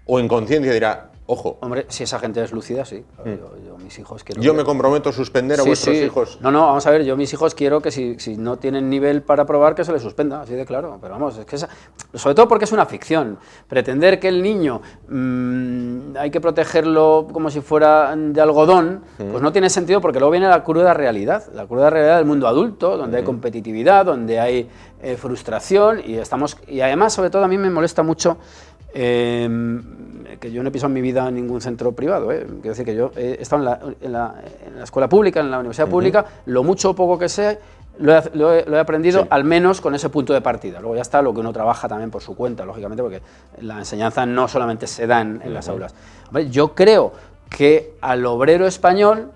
A: ¿O en conciencia dirá: Ojo.
C: Hombre, si esa gente es lúcida, sí. Yo mis hijos quiero...
A: Yo me comprometo a suspender a vuestros hijos.
C: No, vamos a ver, yo mis hijos quiero que si no tienen nivel para probar, que se les suspenda, así de claro. Pero vamos, es que sobre todo porque es una ficción. Pretender que el niño hay que protegerlo como si fuera de algodón, pues no tiene sentido, porque luego viene la cruda realidad del mundo adulto, donde hay competitividad, donde hay frustración, y además, sobre todo, a mí me molesta mucho que yo no he pisado en mi vida en ningún centro privado. Quiero decir que yo he estado en la escuela pública, en la universidad pública, lo mucho o poco que sé, lo he aprendido al menos con ese punto de partida. Luego ya está lo que uno trabaja también por su cuenta, lógicamente, porque la enseñanza no solamente se da en las aulas. Hombre, yo creo que al obrero español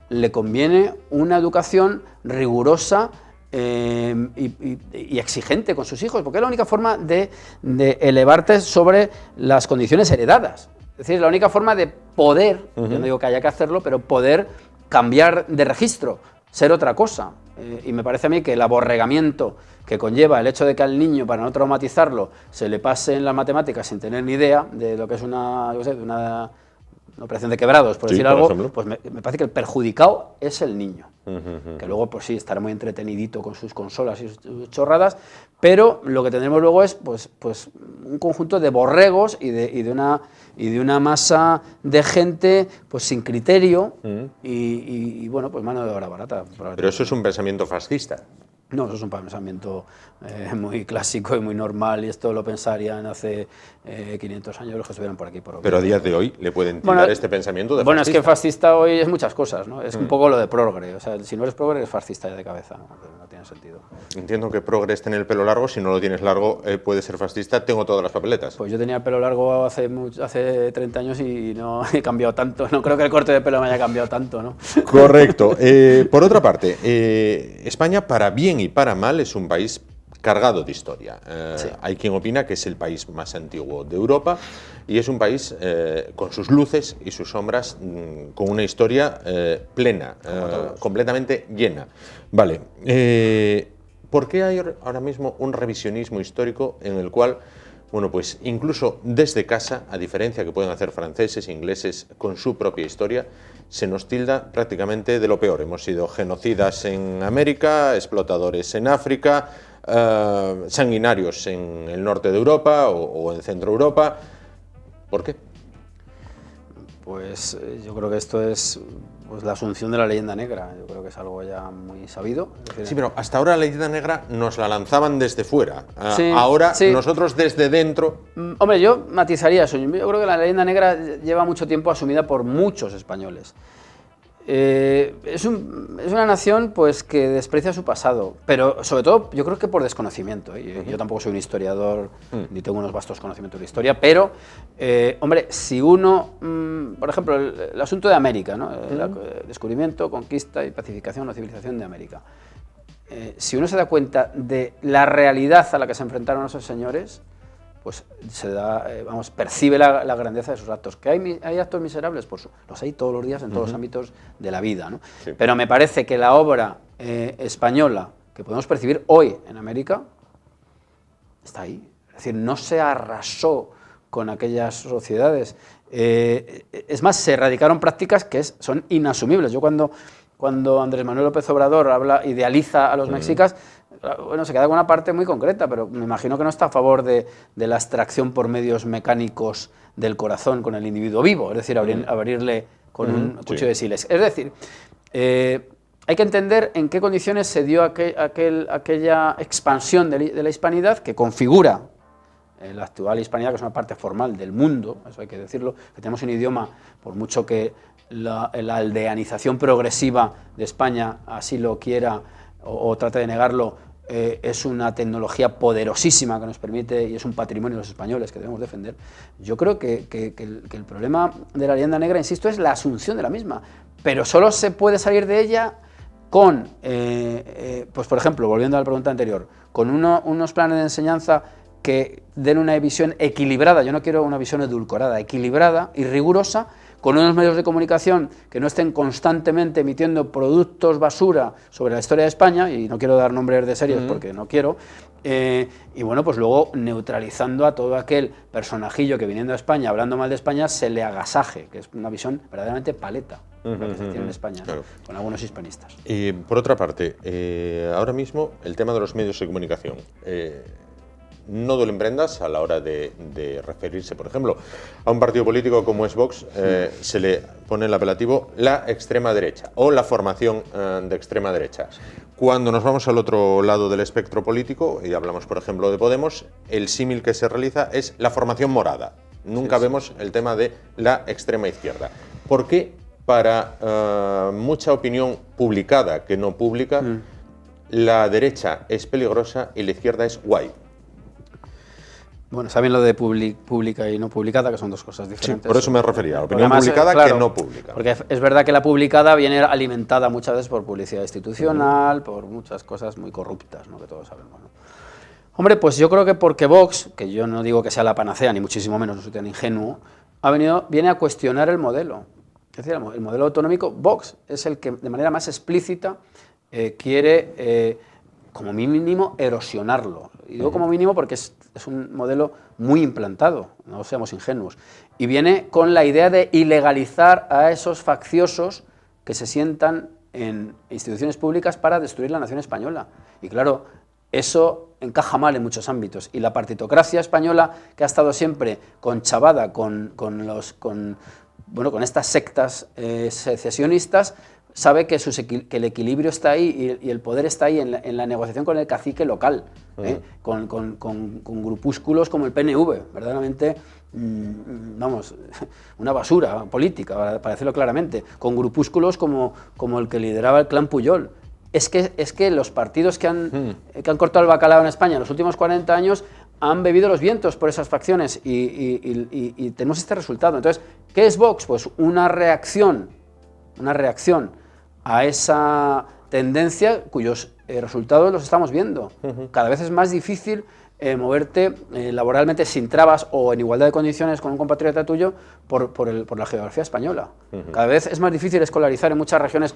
C: le conviene una educación rigurosa y exigente con sus hijos, porque es la única forma de elevarte sobre las condiciones heredadas. Es decir, la única forma de poder, yo no digo que haya que hacerlo, pero poder cambiar de registro, ser otra cosa. Y me parece a mí que el aborregamiento que conlleva el hecho de que al niño, para no traumatizarlo, se le pase en las matemáticas sin tener ni idea de lo que es una operación de quebrados, por decir algo, pues me parece que el perjudicado es el niño. Que luego, pues sí, estará muy entretenidito con sus consolas y sus chorradas, pero lo que tendremos luego es pues un conjunto de borregos y de una masa de gente pues sin criterio y bueno, pues mano de obra barata.
A: Pero eso es un pensamiento fascista.
C: No, eso es un pensamiento muy clásico y muy normal, y esto lo pensarían hace 500 años los que estuvieran por aquí.
A: Pero a día de hoy le pueden tirar este pensamiento de fascista.
C: Bueno, es que fascista hoy es muchas cosas, ¿no? Es un poco lo de progre, o sea, si no eres progre eres fascista ya de cabeza, no tiene sentido.
A: Entiendo que progre es tener el pelo largo, si no lo tienes largo puedes ser fascista, tengo todas las papeletas.
C: Pues yo tenía el pelo largo hace 30 años y no he cambiado tanto, no creo que el corte de pelo me haya cambiado tanto, ¿no?
A: Correcto. Por otra parte, España, para bien y para mal, es un país cargado de historia. Sí. Hay quien opina que es el país más antiguo de Europa y es un país con sus luces y sus sombras, con una historia plena, completamente llena. Vale. ¿Por qué hay ahora mismo un revisionismo histórico en el cual, bueno, pues incluso desde casa, a diferencia que pueden hacer franceses, ingleses, con su propia historia, se nos tilda prácticamente de lo peor? Hemos sido genocidas en América, explotadores en África, sanguinarios en el norte de Europa o en Centro Europa. ¿Por qué?
C: Pues yo creo que esto es la asunción de la leyenda negra. Yo creo que es algo ya muy sabido.
A: Sí, pero hasta ahora la leyenda negra nos la lanzaban desde fuera. Ahora nosotros desde dentro...
C: Hombre, yo matizaría eso. Yo creo que la leyenda negra lleva mucho tiempo asumida por muchos españoles. Es una nación pues que desprecia su pasado, pero sobre todo yo creo que por desconocimiento. Yo tampoco soy un historiador ni tengo unos vastos conocimientos de historia, pero hombre, si uno, por ejemplo, el asunto de América, ¿no? El descubrimiento, conquista y pacificación o civilización de América, si uno se da cuenta de la realidad a la que se enfrentaron esos señores, pues percibe la grandeza de sus actos. ¿Que hay actos miserables? Pues los hay todos los días en todos los ámbitos de la vida, ¿no? Sí. Pero me parece que la obra española que podemos percibir hoy en América está ahí. Es decir, no se arrasó con aquellas sociedades. Es más, se erradicaron prácticas que son inasumibles. Yo cuando Andrés Manuel López Obrador idealiza a los mexicas, bueno, se queda con una parte muy concreta, pero me imagino que no está a favor de la extracción por medios mecánicos del corazón con el individuo vivo, es decir, abrirle con un cuchillo de sílex. Es decir, hay que entender en qué condiciones se dio aquella expansión de la hispanidad que configura la actual hispanidad, que es una parte formal del mundo, eso hay que decirlo, que tenemos un idioma, por mucho que la aldeanización progresiva de España así lo quiera o trate de negarlo, es una tecnología poderosísima que nos permite y es un patrimonio de los españoles que debemos defender. Yo creo que el problema de la leyenda negra, insisto, es la asunción de la misma, pero solo se puede salir de ella con, pues por ejemplo, volviendo a la pregunta anterior, con unos planes de enseñanza que den una visión equilibrada. Yo no quiero una visión edulcorada, equilibrada y rigurosa con unos medios de comunicación que no estén constantemente emitiendo productos basura sobre la historia de España, y no quiero dar nombres de series porque no quiero, y bueno, pues luego neutralizando a todo aquel personajillo que viniendo a España, hablando mal de España, se le agasaje, que es una visión verdaderamente paleta la que se tiene en España, claro, ¿no? Con algunos hispanistas.
A: Y por otra parte, ahora mismo el tema de los medios de comunicación no duelen prendas a la hora de referirse, por ejemplo, a un partido político como es Vox. Se le pone el apelativo la extrema derecha o la formación de extrema derecha. Cuando nos vamos al otro lado del espectro político y hablamos, por ejemplo, de Podemos, el símil que se realiza es la formación morada. Nunca vemos el tema de la extrema izquierda. ¿Por qué para mucha opinión publicada que no pública la derecha es peligrosa y la izquierda es guay?
C: Bueno, saben lo de pública y no publicada, que son dos cosas diferentes.
A: Sí, por eso me refería, a opinión publicada, claro, que no pública.
C: Porque es verdad que la publicada viene alimentada muchas veces por publicidad institucional, por muchas cosas muy corruptas, ¿no?, que todos sabemos, ¿no? Hombre, pues yo creo que porque Vox, que yo no digo que sea la panacea, ni muchísimo menos, no soy tan ingenuo, viene a cuestionar el modelo. Es decir, el modelo autonómico, Vox es el que de manera más explícita quiere, como mínimo, erosionarlo. Y digo como mínimo porque es un modelo muy implantado, no seamos ingenuos. Y viene con la idea de ilegalizar a esos facciosos que se sientan en instituciones públicas para destruir la nación española. Y claro, eso encaja mal en muchos ámbitos. Y la partitocracia española, que ha estado siempre conchavada con estas sectas secesionistas, sabe que el equilibrio está ahí y el poder está ahí en la negociación con el cacique local, con grupúsculos como el PNV, verdaderamente, vamos, una basura política, para decirlo claramente, con grupúsculos como el que lideraba el clan Pujol. Es que los partidos que han cortado el bacalao en España en los últimos 40 años han bebido los vientos por esas facciones y tenemos este resultado. Entonces, ¿qué es Vox? Pues una reacción a esa tendencia cuyos resultados los estamos viendo. Cada vez es más difícil moverte laboralmente sin trabas o en igualdad de condiciones con un compatriota tuyo por la geografía española. Cada vez es más difícil escolarizar en muchas regiones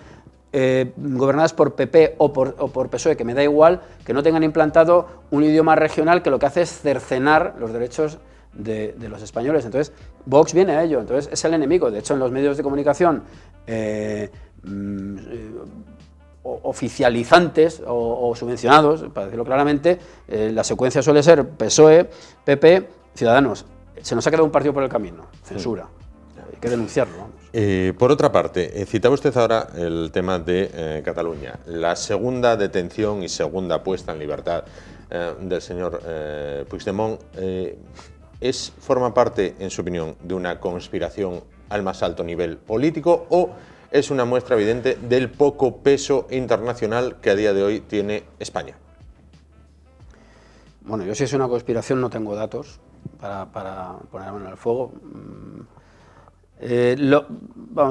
C: gobernadas por PP o por PSOE, que me da igual, que no tengan implantado un idioma regional que lo que hace es cercenar los derechos de los españoles. Entonces, Vox viene a ello, entonces es el enemigo. De hecho, en los medios de comunicación oficializantes o subvencionados, para decirlo claramente, la secuencia suele ser PSOE, PP, Ciudadanos. Se nos ha quedado un partido por el camino, censura. Hay que denunciarlo, vamos.
A: Por otra parte, citaba usted ahora el tema de Cataluña. La segunda detención y segunda puesta en libertad del señor Puigdemont forma parte, en su opinión, de una conspiración al más alto nivel político o es una muestra evidente del poco peso internacional que a día de hoy tiene España.
C: Bueno, yo si es una conspiración no tengo datos para poner la mano en el fuego.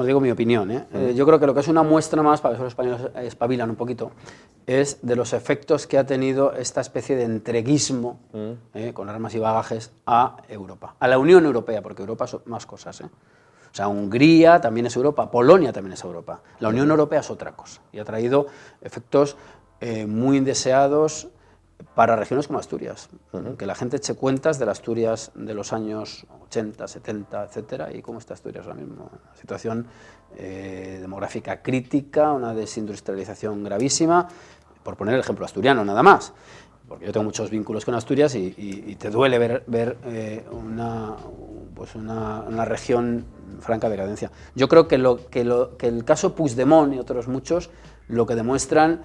C: Digo mi opinión, yo creo que lo que es una muestra más, para que los españoles espabilan un poquito, es de los efectos que ha tenido esta especie de entreguismo con armas y bagajes a Europa, a la Unión Europea, porque Europa son más cosas. O sea, Hungría también es Europa, Polonia también es Europa. La Unión Europea es otra cosa y ha traído efectos muy indeseados para regiones como Asturias. Que la gente eche cuentas de las Asturias de los años 80, 70, etcétera, y cómo está Asturias ahora mismo. Una situación demográfica crítica, una desindustrialización gravísima, por poner el ejemplo asturiano nada más. Porque yo tengo muchos vínculos con Asturias y te duele ver una región franca decadencia. Yo creo que el caso Puigdemont y otros muchos lo que demuestran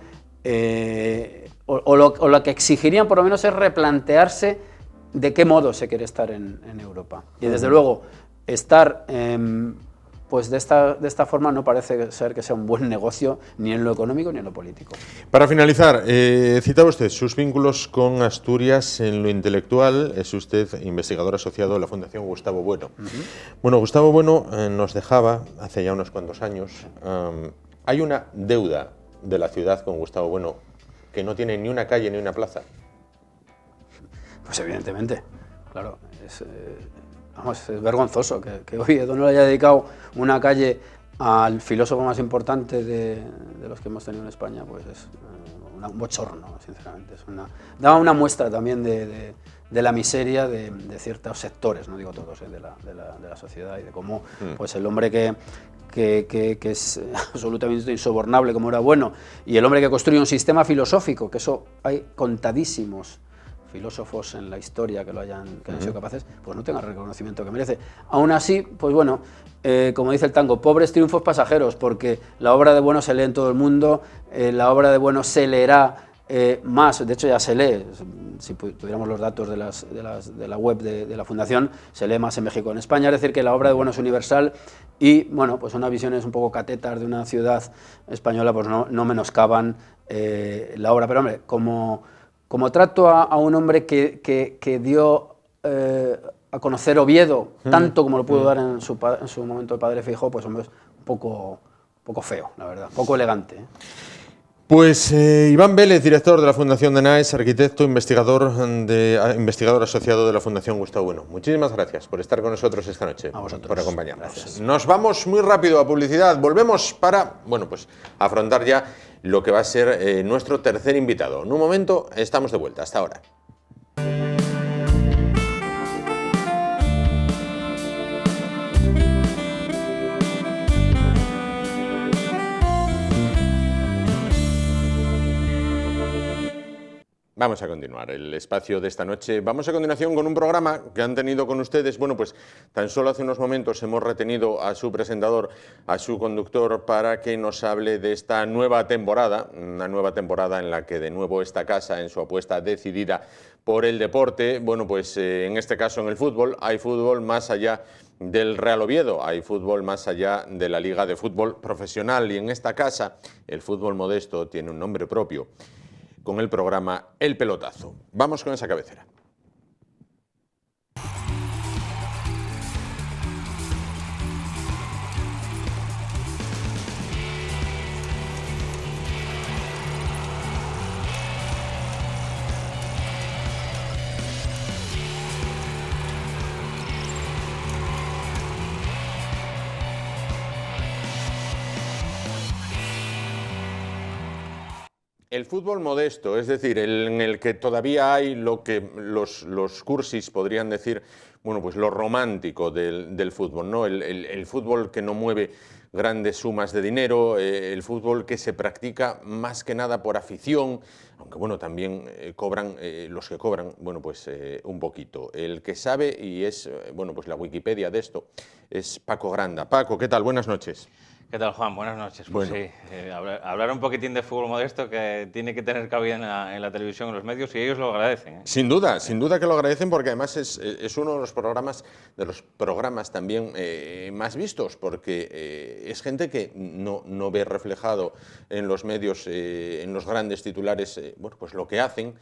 C: o lo que exigirían por lo menos es replantearse de qué modo se quiere estar en Europa. Y desde luego estar pues de esta forma no parece ser que sea un buen negocio ni en lo económico ni en lo político.
A: Para finalizar, citaba usted sus vínculos con Asturias en lo intelectual. Es usted investigador asociado a la Fundación Gustavo Bueno. Bueno, Gustavo Bueno nos dejaba hace ya unos cuantos años. Hay una deuda de la ciudad con Gustavo Bueno que no tiene ni una calle ni una plaza.
C: Pues evidentemente, claro. vamos, es vergonzoso que Oviedo no le haya dedicado una calle al filósofo más importante de los que hemos tenido en España, pues es un bochorno, sinceramente. Da una muestra también de la miseria de ciertos sectores, no digo todos, de la sociedad, y de cómo pues el hombre que es absolutamente insobornable, como era Bueno, y el hombre que construye un sistema filosófico, que eso hay contadísimos filósofos en la historia que han sido capaces, pues no tenga el reconocimiento que merece. Aún así, pues bueno, como dice el tango, pobres triunfos pasajeros, porque la obra de Bueno se lee en todo el mundo, la obra de Bueno se leerá más, de hecho ya se lee, si tuviéramos los datos de la web de la Fundación, se lee más en México que en España, es decir, que la obra de Bueno es universal y, bueno, pues unas visiones un poco catetas de una ciudad española, pues no menoscaban la obra, pero hombre, como trato a un hombre que dio a conocer Oviedo, tanto como lo pudo dar en su momento el padre Feijóo, pues hombre, es un poco feo, la verdad, poco elegante.
A: Pues Iván Vélez, director de la Fundación DENAES, arquitecto, investigador asociado de la Fundación Gustavo Bueno. Muchísimas gracias por estar con nosotros esta noche,
C: a vosotros,
A: por acompañarnos.
C: Gracias.
A: Nos vamos muy rápido a publicidad. Volvemos para, bueno, pues afrontar ya lo que va a ser nuestro tercer invitado. En un momento estamos de vuelta. Hasta ahora. Vamos a continuar el espacio de esta noche. Vamos a continuación con un programa que han tenido con ustedes. Bueno, pues tan solo hace unos momentos hemos retenido a su presentador, a su conductor, para que nos hable de esta nueva temporada, una nueva temporada en la que de nuevo esta casa, en su apuesta decidida por el deporte, bueno, pues en este caso en el fútbol, hay fútbol más allá del Real Oviedo, hay fútbol más allá de la Liga de Fútbol Profesional, y en esta casa el fútbol modesto tiene un nombre propio, con el programa El Pelotazo. Vamos con esa cabecera. El fútbol modesto, es decir, en el que todavía hay lo que los cursis podrían decir, bueno, pues lo romántico del fútbol, ¿no? El fútbol que no mueve grandes sumas de dinero, el fútbol que se practica más que nada por afición, aunque bueno, también cobran los que cobran, bueno, pues un poquito. El que sabe y es, bueno, pues la Wikipedia de esto es Paco Granda. Paco, ¿qué tal? Buenas noches.
D: ¿Qué tal, Juan? Buenas noches. Pues
A: bueno.
D: Sí, hablar un poquitín de fútbol modesto que tiene que tener cabida en la televisión, en los medios, y ellos lo agradecen.
A: Sin duda que lo agradecen, porque además es uno de los programas también más vistos, porque es gente que no ve reflejado en los medios, en los grandes titulares, bueno, pues lo que hacen.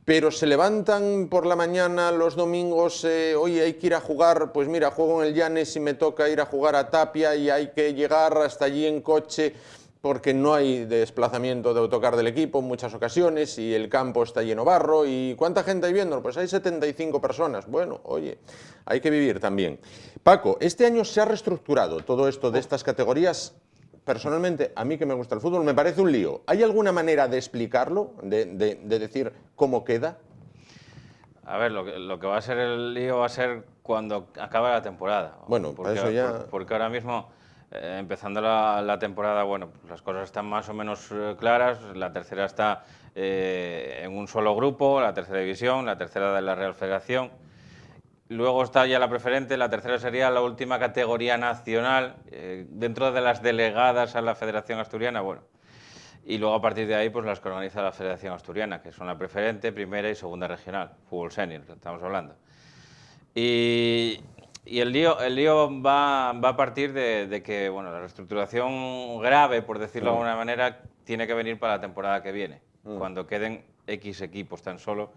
A: Pero se levantan por la mañana los domingos, oye, hay que ir a jugar, pues mira, juego en el Llanes y me toca ir a jugar a Tapia y hay que llegar hasta allí en coche porque no hay desplazamiento de autocar del equipo en muchas ocasiones y el campo está lleno de barro. ¿Y cuánta gente hay viendo? Pues hay 75 personas. Bueno, oye, hay que vivir también. Paco, este año se ha reestructurado todo esto de estas categorías. Personalmente, a mí que me gusta el fútbol, me parece un lío. ¿Hay alguna manera de explicarlo, de decir cómo queda?
D: A ver, lo que va a ser el lío va a ser cuando acabe la temporada.
A: Bueno,
D: porque,
A: eso ya...
D: Porque ahora mismo, empezando la temporada, bueno, pues las cosas están más o menos claras. La tercera está en un solo grupo, la tercera división, la tercera de la Real Federación. Luego está ya la preferente, la tercera sería la última categoría nacional, dentro de las delegadas a la Federación Asturiana, bueno. Y luego a partir de ahí, pues las que organiza la Federación Asturiana, que son la preferente, primera y segunda regional, fútbol senior, estamos hablando. Y el lío va a partir de que, bueno, la reestructuración grave, por decirlo de alguna manera, tiene que venir para la temporada que viene, cuando queden X equipos tan solo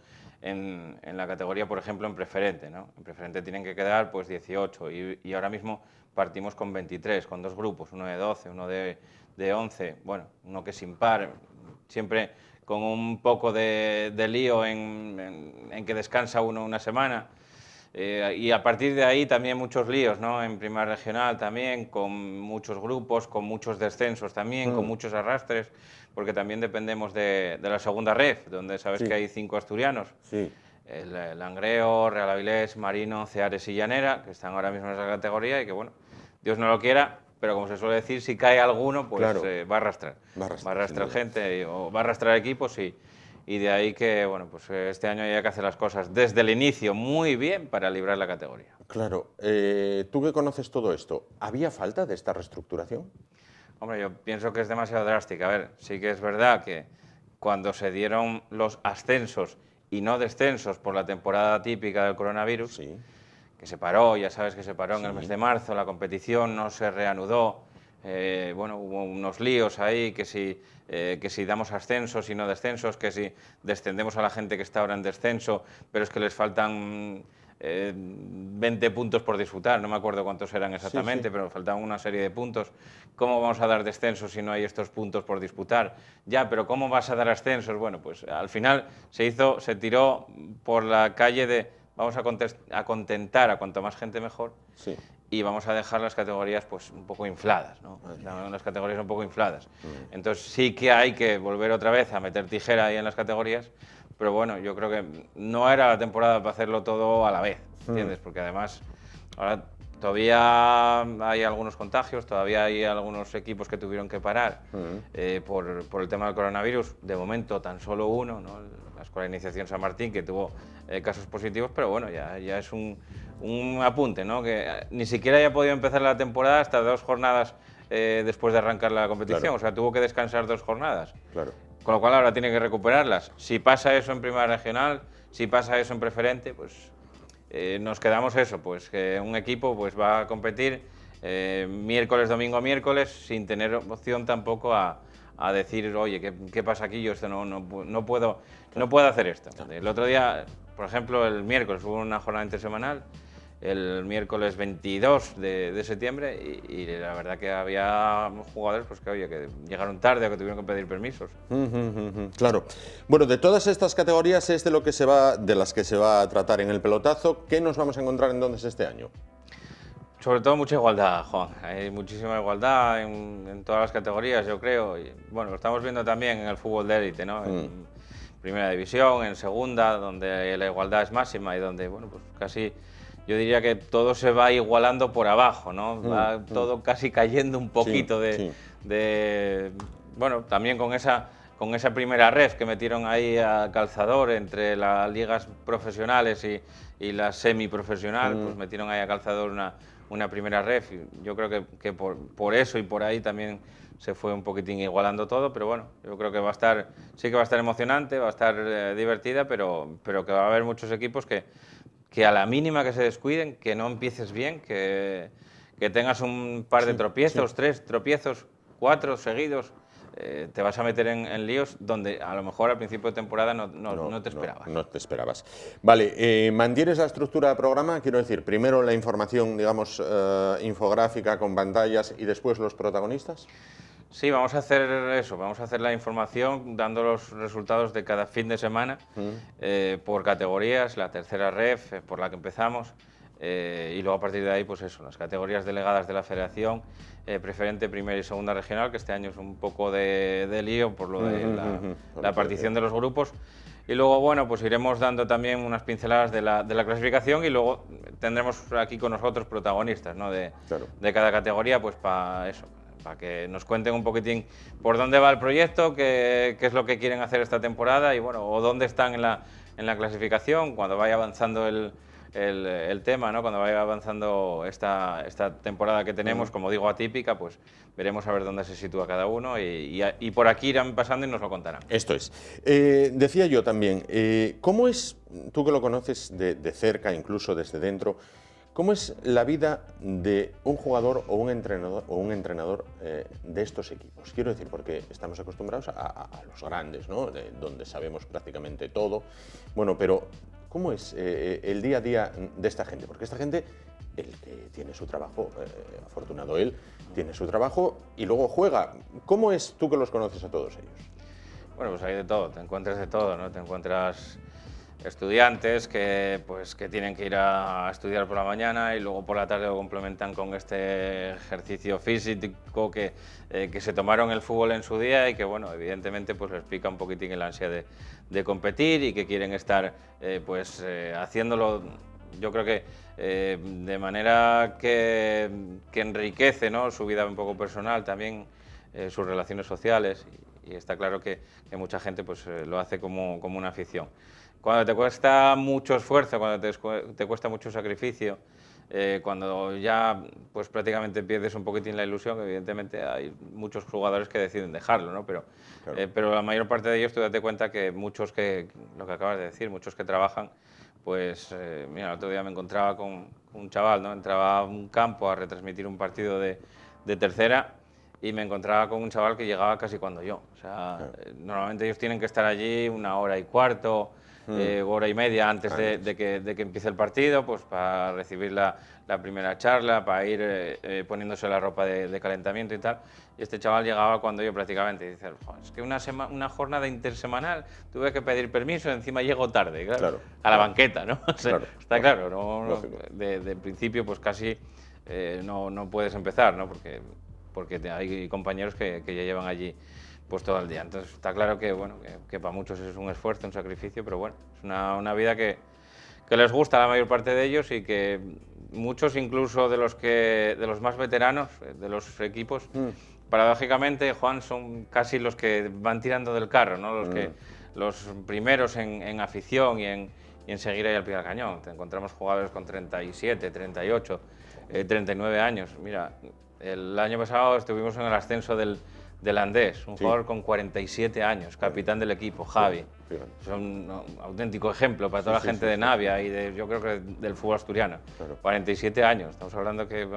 D: en la categoría, por ejemplo, en preferente, ¿no? En preferente tienen que quedar pues 18 y ahora mismo partimos con 23, con dos grupos, uno de 12, uno de 11, bueno, uno que es impar, siempre con un poco de lío en que descansa uno una semana. Y a partir de ahí también muchos líos, ¿no? En Primera Regional también, con muchos grupos, con muchos descensos también, con muchos arrastres, porque también dependemos de la segunda ref, donde sabes que hay 5 asturianos.
A: Sí.
D: El Langreo, Real Avilés, Marino, Ceares y Llanera, que están ahora mismo en esa categoría y que, bueno, Dios no lo quiera, pero como se suele decir, si cae alguno, pues
A: Claro.
D: va a arrastrar. Va a arrastrar gente o va a arrastrar equipos y de ahí que, bueno, pues este año hay que hacer las cosas desde el inicio muy bien para librar la categoría.
A: Claro. Tú que conoces todo esto, ¿había falta de esta reestructuración?
D: Hombre, yo pienso que es demasiado drástica. A ver, sí que es verdad que cuando se dieron los ascensos y no descensos por la temporada típica del coronavirus,
A: Sí.
D: que se paró, ya sabes que se paró en el mes de marzo, la competición no se reanudó, bueno, hubo unos líos ahí, que si damos ascensos y no descensos, que si descendemos a la gente que está ahora en descenso, pero es que les faltan 20 puntos por disputar, no me acuerdo cuántos eran exactamente, pero faltaban una serie de puntos. ¿Cómo vamos a dar descensos si no hay estos puntos por disputar? Ya, pero ¿cómo vas a dar ascensos? Bueno, pues al final se tiró por la calle de vamos a contentar a cuanto más gente mejor y vamos a dejar las categorías pues un poco infladas, ¿no? Las categorías un poco infladas. Entonces sí que hay que volver otra vez a meter tijera ahí en las categorías, pero bueno, yo creo que no era la temporada para hacerlo todo a la vez, ¿entiendes? Porque además ahora todavía hay algunos contagios, todavía hay algunos equipos que tuvieron que parar por el tema del coronavirus. De momento tan solo uno, ¿no? La Escuela de Iniciación San Martín, que tuvo casos positivos, pero bueno, ya es un apunte, ¿no? Que ni siquiera haya podido empezar la temporada hasta 2 jornadas después de arrancar la competición. Claro. O sea, tuvo que descansar 2 jornadas.
A: Claro.
D: Con lo cual ahora tiene que recuperarlas. Si pasa eso en Primera Regional, si pasa eso en Preferente, pues nos quedamos eso, pues que un equipo pues va a competir miércoles, domingo, miércoles, sin tener opción tampoco a decir, oye, ¿qué pasa aquí? Yo esto no puedo hacer esto. El otro día, por ejemplo, el miércoles hubo una jornada intersemanal, el miércoles 22 de septiembre y la verdad que había jugadores pues que, oye, que llegaron tarde o que tuvieron que pedir permisos.
A: Claro. Bueno, de todas estas categorías es de las que se va a tratar en el pelotazo. ¿Qué nos vamos a encontrar entonces este año?
D: Sobre todo mucha igualdad, Juan. Hay muchísima igualdad en todas las categorías, yo creo. Y, bueno, lo estamos viendo también en el fútbol de élite, ¿no? En Primera División, en Segunda, donde la igualdad es máxima y donde, bueno, pues casi yo diría que todo se va igualando por abajo, ¿no? Va todo casi cayendo un poquito bueno, también con esa primera ref que metieron ahí a Calzador entre las ligas profesionales y la semiprofesional, pues metieron ahí a Calzador una primera ref. Y yo creo que por eso y por ahí también se fue un poquitín igualando todo, pero bueno, yo creo que sí que va a estar emocionante, va a estar divertida, pero que va a haber muchos equipos que a la mínima que se descuiden, que no empieces bien, que tengas un par de tropiezos, 3 tropiezos, 4 seguidos, te vas a meter en líos donde a lo mejor al principio de temporada no te esperabas.
A: No te esperabas. Vale, ¿mantienes la estructura del programa? Quiero decir, primero la información, digamos, infográfica con pantallas y después los protagonistas.
D: Sí, vamos a hacer eso, vamos a hacer la información dando los resultados de cada fin de semana por categorías, la tercera ref por la que empezamos y luego a partir de ahí pues eso, las categorías delegadas de la federación, preferente, primera y segunda regional, que este año es un poco de lío por lo de la partición de los grupos. Y luego, bueno, pues iremos dando también unas pinceladas de la clasificación y luego tendremos aquí con nosotros protagonistas, ¿no? de cada categoría, pues para eso, para que nos cuenten un poquitín por dónde va el proyecto, qué es lo que quieren hacer esta temporada y bueno, o dónde están en la clasificación cuando vaya avanzando el tema, ¿no? Cuando vaya avanzando esta temporada que tenemos, como digo, atípica, pues veremos a ver dónde se sitúa cada uno y por aquí irán pasando y nos lo contarán.
A: Esto es. Decía yo también, ¿cómo es, tú que lo conoces de cerca, incluso desde dentro, cómo es la vida de un jugador o un entrenador de estos equipos? Quiero decir, porque estamos acostumbrados a los grandes, ¿no? Donde sabemos prácticamente todo. Bueno, pero ¿cómo es el día a día de esta gente? Porque esta gente, el que tiene su trabajo, afortunado él, tiene su trabajo y luego juega. ¿Cómo es, tú que los conoces a todos ellos?
D: Bueno, pues hay de todo, te encuentras de todo, ¿no? Te encuentras estudiantes que tienen que ir a estudiar por la mañana y luego por la tarde lo complementan con este ejercicio físico que se tomaron el fútbol en su día y que, bueno, evidentemente pues les pica un poquitín el ansia de competir y que quieren estar haciéndolo, yo creo que de manera que enriquece, ¿no?, su vida un poco personal, también sus relaciones sociales, y está claro que mucha gente pues lo hace como una afición. Cuando te cuesta mucho esfuerzo, cuando te cuesta mucho sacrificio, cuando ya pues prácticamente pierdes un poquitín la ilusión, evidentemente hay muchos jugadores que deciden dejarlo, ¿no? Pero la mayor parte de ellos, tú date cuenta que muchos lo que acabas de decir, muchos que trabajan, pues mira, el otro día me encontraba con un chaval, ¿no? Entraba a un campo a retransmitir un partido de tercera y me encontraba con un chaval que llegaba casi cuando yo. O sea, normalmente ellos tienen que estar allí 1 hora y cuarto, 1 hora y media antes de que empiece el partido, pues para recibir la primera charla, para ir poniéndose la ropa de calentamiento y tal. Y este chaval llegaba cuando yo prácticamente, y dice, es que una jornada intersemanal tuve que pedir permiso, encima llego tarde, claro, a la banqueta, ¿no? O sea, está claro, de principio pues casi no puedes empezar, ¿no? Porque hay compañeros que ya llevan allí pues todo el día. Entonces está claro que, bueno, que para muchos es un esfuerzo, un sacrificio, pero bueno, es una vida que les gusta a la mayor parte de ellos y que muchos incluso de los más veteranos de los equipos, paradójicamente, Juan, son casi los que van tirando del carro, ¿no? Los primeros en afición y en seguir ahí al pie del cañón. Te encontramos jugadores con 37, 38, 39 años. Mira, el año pasado estuvimos en el ascenso del Andés, un jugador con 47 años, capitán del equipo, Javi. Es un auténtico ejemplo para toda la gente de Navia y yo creo que del fútbol asturiano. 47 años, estamos hablando que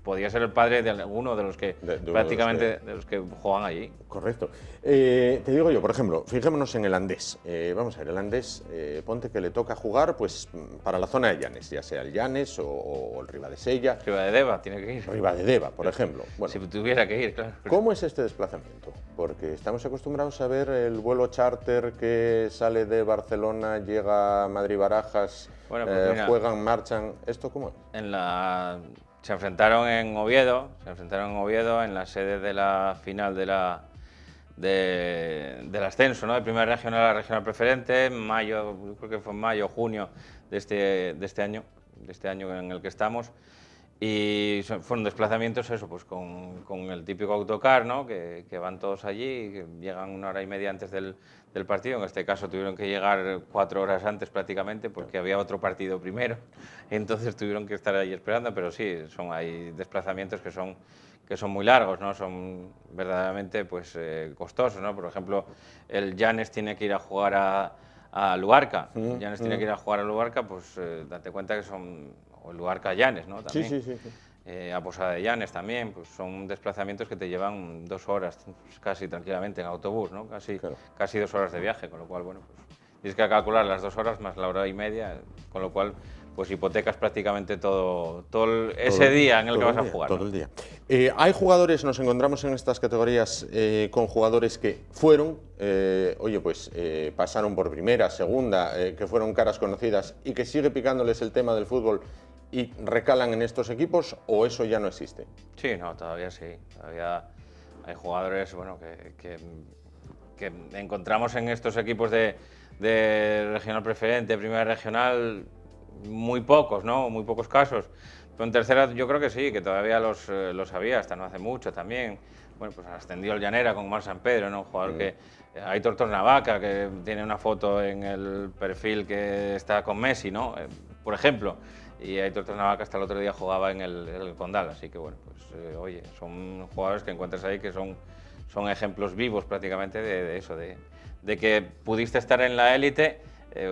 D: podía ser el padre de alguno de los que prácticamente de los que juegan allí.
A: Correcto. Te digo yo, por ejemplo, fijémonos en el Andés. Vamos a ver, el Andés, ponte que le toca jugar pues para la zona de Llanes, ya sea el Llanes o el Ribadesella.
D: Ribadedeva tiene que ir.
A: Ribadedeva, por ejemplo.
D: Bueno, si tuviera que ir, claro.
A: ¿Cómo es este desplazamiento? Porque estamos acostumbrados a ver el vuelo charter que sale de Barcelona, llega a Madrid-Barajas, bueno, pues juegan, marchan. ¿Esto cómo es?
D: Se enfrentaron en Oviedo en la sede de la final del ascenso, ¿no? De primera regional a la regional preferente, en mayo, creo que fue en mayo, junio de este año en el que estamos. Y fueron desplazamientos, eso, pues con el típico autocar, ¿no? Que van todos allí, que llegan 1 hora y media antes del partido. En este caso tuvieron que llegar 4 horas antes prácticamente porque había otro partido primero. Entonces tuvieron que estar ahí esperando, pero sí, hay desplazamientos que son muy largos, ¿no? Son verdaderamente pues, costosos, ¿no? Por ejemplo, el Llanes tiene que ir a jugar a Luarca. Llanes tiene que ir a jugar a Luarca, pues date cuenta que son... O el Luarca Llanes, ¿no? También. Sí. A Posada de Llanes también, pues son desplazamientos que te llevan 2 horas casi tranquilamente en autobús, ¿no? Casi 2 horas de viaje, con lo cual, bueno, pues tienes que calcular las 2 horas más la hora y media, con lo cual pues hipotecas prácticamente todo ese día en el que vas a jugar.
A: Todo el día. Hay jugadores, nos encontramos en estas categorías con jugadores que fueron, pasaron por primera, segunda, que fueron caras conocidas y que sigue picándoles el tema del fútbol y recalan en estos equipos, ¿o eso ya no existe?
D: Sí, no, todavía sí. Todavía hay jugadores, bueno, que encontramos en estos equipos de regional preferente, primera regional, muy pocos, ¿no? Muy pocos casos. Pero en tercera yo creo que sí, que todavía los había, hasta no hace mucho también. Bueno, pues ascendió el Llanera con Mar San Pedro, ¿no? Un jugador que... Aitor Tornavaca, que tiene una foto en el perfil que está con Messi, ¿no? Por ejemplo. Y Aitor Tornavaca hasta el otro día jugaba en el Condal, así que bueno, pues oye, son jugadores que encuentras ahí que son ejemplos vivos prácticamente de eso, de que pudiste estar en la élite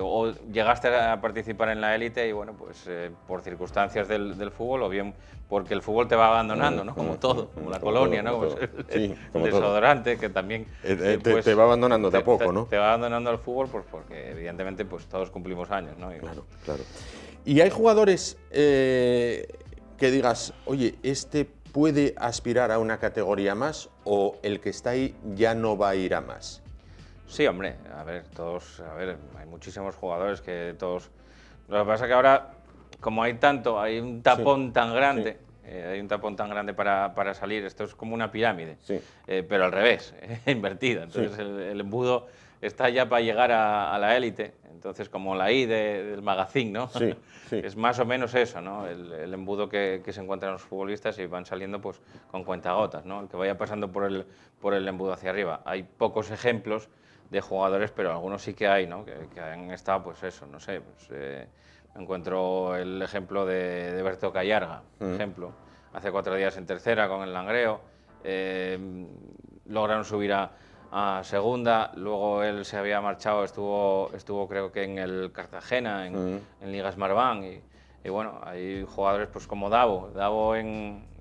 D: o llegaste a participar en la élite y bueno, pues por circunstancias del fútbol o bien porque el fútbol te va abandonando, ¿no? Como todo, como la colonia, ¿no? Pues el desodorante que también
A: te va abandonando de a poco, ¿no?
D: Te va abandonando el fútbol pues porque evidentemente pues todos cumplimos años, ¿no?
A: Claro, claro. Y hay jugadores que digas, oye, este puede aspirar a una categoría más o el que está ahí ya no va a ir a más.
D: Sí, hombre, a ver, hay muchísimos jugadores que todos... Lo que pasa es que ahora, como hay un tapón tan grande, hay un tapón tan grande para salir, esto es como una pirámide, pero al revés, invertida. Entonces el embudo está ya para llegar a la élite, entonces como la I del magazine, ¿no? Es más o menos eso, ¿no? El embudo que se encuentran los futbolistas y van saliendo pues con cuentagotas, ¿no? El que vaya pasando por el embudo hacia arriba. Hay pocos ejemplos de jugadores, pero algunos sí que hay, ¿no? Que han estado, pues eso, no sé, pues, encuentro el ejemplo de Berto Callarga, por ejemplo, hace 4 días en tercera con el Langreo, lograron subir a segunda, luego él se había marchado, estuvo creo que en el Cartagena, en Liga Smartbank, y bueno, hay jugadores pues como Davo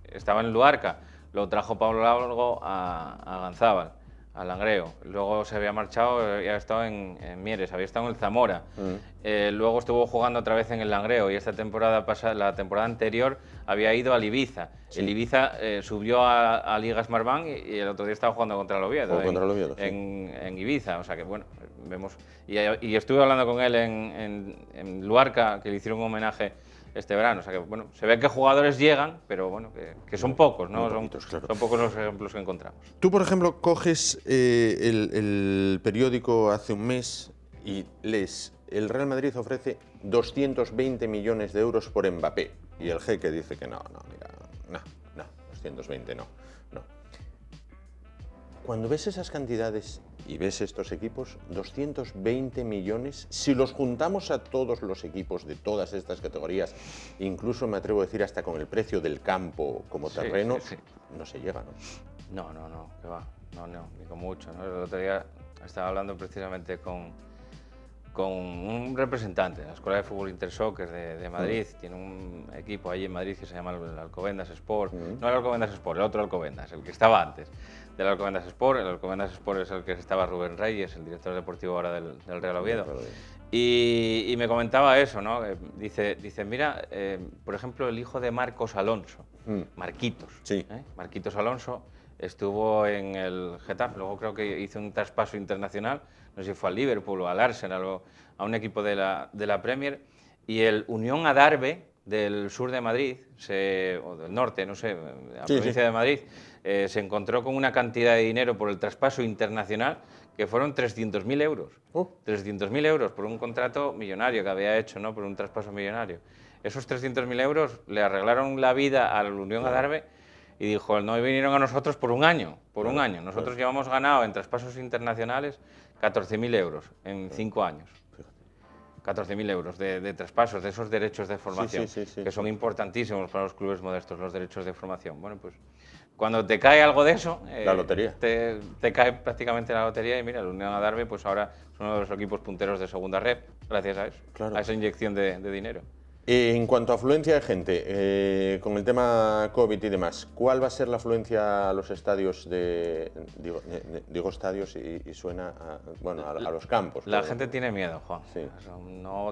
D: estaba en Luarca, lo trajo Pablo Lago a Ganzábal, al Langreo, luego se había marchado y había estado en Mieres, había estado en el Zamora, luego estuvo jugando otra vez en el Langreo y esta temporada pasada, la temporada anterior había ido al Ibiza. El Ibiza subió a Liga Smartbank y el otro día estaba jugando contra el Oviedo, en Ibiza, o sea que bueno, vemos, y estuve hablando con él en Luarca, que le hicieron un homenaje este verano, o sea que bueno, se ve que jugadores llegan, pero bueno, que son pocos, ¿no? Son pocos los ejemplos que encontramos.
A: Tú, por ejemplo, coges el periódico hace un mes y lees: el Real Madrid ofrece 220 millones de euros por Mbappé. Y el jeque dice que no, 220 no. Cuando ves esas cantidades y ves estos equipos, 220 millones, si los juntamos a todos los equipos de todas estas categorías, incluso me atrevo a decir hasta con el precio del campo como terreno, no se llega, ¿no?
D: No, que va, no, ni con mucho, ¿no? El otro día estaba hablando precisamente con un representante de la Escuela de Fútbol Intersoccer de Madrid, tiene un equipo allí en Madrid que se llama el Alcobendas Sport, no el Alcobendas Sport, el otro Alcobendas, el que estaba antes del Alcobendas Sport. El Alcobendas Sport es el que estaba Rubén Reyes, el director deportivo ahora del Real Oviedo. Y me comentaba eso, ¿no? Dice mira, por ejemplo, el hijo de Marcos Alonso, Marquitos, Marquitos Alonso, estuvo en el Getafe, luego creo que hizo un traspaso internacional, no sé si fue al Liverpool o al Arsenal o a un equipo de la Premier, y el Unión Adarve del sur de Madrid, o del norte, no sé, la provincia de Madrid, se encontró con una cantidad de dinero por el traspaso internacional que fueron 300.000 euros. 300.000 euros por un contrato millonario que había hecho, ¿no? Por un traspaso millonario. Esos 300.000 euros le arreglaron la vida a la Unión Adarve y dijo, no vinieron a nosotros por un año, Nosotros llevamos ganado en traspasos internacionales 14.000 euros en 5 años. 14.000 euros de traspasos, de esos derechos de formación, que son importantísimos para los clubes modestos, los derechos de formación. Bueno, pues cuando te cae algo de eso,
A: la lotería.
D: Te cae prácticamente la lotería y mira, el Unión Adarve pues ahora es uno de los equipos punteros de segunda red, gracias a eso, a esa inyección de dinero.
A: En cuanto a afluencia de gente, con el tema COVID y demás, ¿cuál va a ser la afluencia a los estadios digo estadios y suena a los campos?
D: La gente tiene miedo, Juan.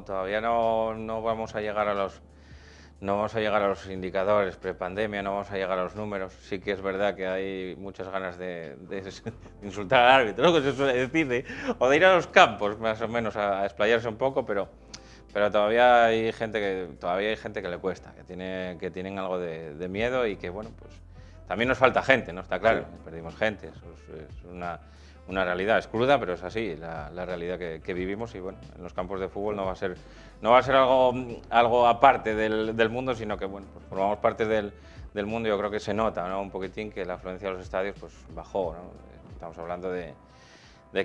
D: Todavía no vamos a llegar a los indicadores prepandemia, no vamos a llegar a los números. Sí que es verdad que hay muchas ganas de insultar al árbitro, ¿no? Que se suele decir, o de ir a los campos, más o menos, a explayarse un poco, pero todavía hay gente que le cuesta, que tienen algo de miedo y que, bueno, pues también nos falta gente, ¿no? Está claro, perdimos gente, eso es una realidad, es cruda, pero es así, la realidad que vivimos y, bueno, en los campos de fútbol no va a ser algo aparte del mundo, sino que, bueno, pues formamos parte del mundo y yo creo que se nota, ¿no? Un poquitín que la afluencia de los estadios pues bajó, ¿no? Estamos hablando de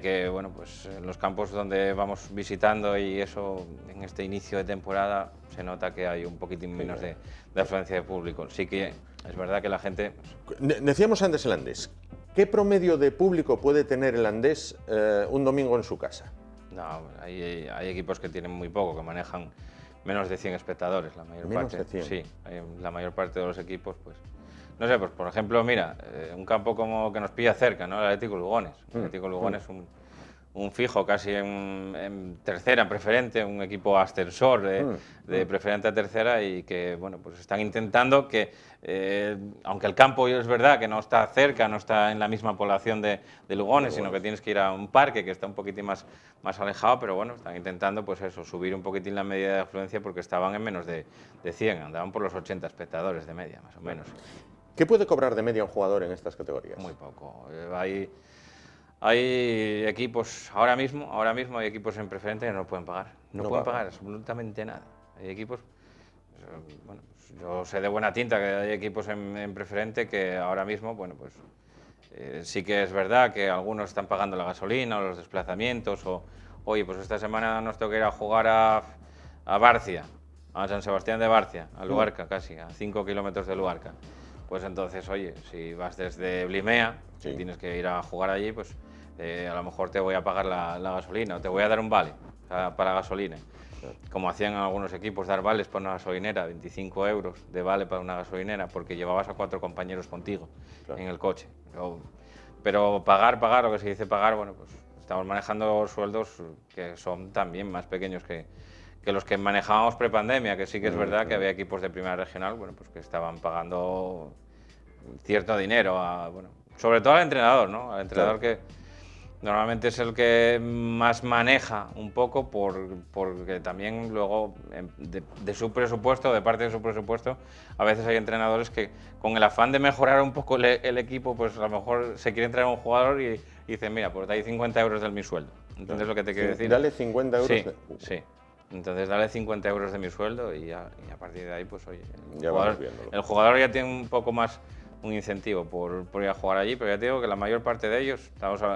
D: que, bueno, pues en los campos donde vamos visitando y eso, en este inicio de temporada, se nota que hay un poquitín menos de afluencia de público. Sí que es verdad que la gente...
A: Decíamos antes el Andés. ¿Qué promedio de público puede tener el Andés un domingo en su casa?
D: No, hay equipos que tienen muy poco, que manejan menos de 100 espectadores, la mayor
A: ¿Menos
D: parte.
A: de 100?
D: Sí, la mayor parte de los equipos, pues... No sé, pues por ejemplo, mira, un campo como que nos pilla cerca, ¿no? El Atlético Lugones. El Atlético Lugones, un fijo casi en tercera, en preferente, un equipo ascensor de preferente a tercera, y que bueno, pues están intentando que, aunque el campo es verdad que no está cerca, no está en la misma población de Lugones, sino que tienes que ir a un parque que está un poquitín más alejado, pero bueno, están intentando pues eso, subir un poquitín la media de afluencia, porque estaban en menos de 100, andaban por los 80 espectadores de media, más o menos.
A: ¿Qué puede cobrar de media un jugador en estas categorías?
D: Muy poco. Hay equipos, ahora mismo hay equipos en preferente que no pueden pagar. No pueden pagar absolutamente nada. Hay equipos, bueno, pues yo sé de buena tinta que hay equipos en preferente que ahora mismo, bueno, pues sí que es verdad que algunos están pagando la gasolina o los desplazamientos, o oye, pues esta semana nos toca ir a jugar a Barcia, a San Sebastián de Barcia, a Luarca casi, a 5 kilómetros de Luarca. Pues entonces, oye, si vas desde Blimea, si tienes que ir a jugar allí, pues a lo mejor te voy a pagar la gasolina, o te voy a dar un vale para gasolina. Como hacían algunos equipos, dar vales para una gasolinera, 25 euros de vale para una gasolinera, porque llevabas a 4 compañeros contigo en el coche. Pero pagar, lo que se dice pagar, bueno, pues estamos manejando sueldos que son también más pequeños que los que manejábamos prepandemia, que sí que es verdad que había equipos de primera regional, bueno, pues que estaban pagando cierto dinero, bueno, sobre todo al entrenador, ¿no? Al entrenador que normalmente es el que más maneja un poco, porque también luego de su presupuesto, de parte de su presupuesto, a veces hay entrenadores que con el afán de mejorar un poco el equipo, pues a lo mejor se quiere traer a un jugador y dicen, mira, pues dais 50 euros de mi sueldo. Entonces lo que te quiero decir...
A: Dale 50 euros.
D: Sí, sí. Entonces dale 50 euros de mi sueldo y a partir de ahí, pues oye, el jugador ya tiene un poco más un incentivo por ir a jugar allí, pero ya te digo que la mayor parte de ellos,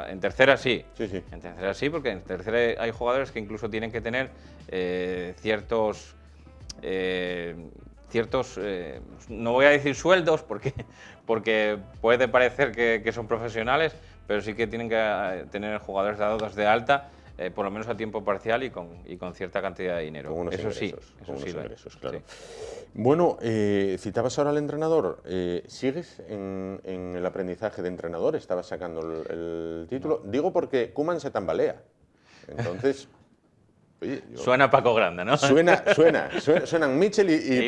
D: en tercera sí. En tercera sí, porque en tercera hay jugadores que incluso tienen que tener ciertos, no voy a decir sueldos, porque puede parecer que son profesionales, pero sí que tienen que tener jugadores dados de alta, por lo menos a tiempo parcial y con cierta cantidad de dinero. Eso sí,
A: claro. Sí. Bueno, citabas ahora al entrenador. ¿Sigues en el aprendizaje de entrenador? ¿Estabas sacando el título? No. Digo porque Koeman se tambalea. Entonces... Oye,
D: suena Paco Granda, ¿no?
A: Suenan Mitchell y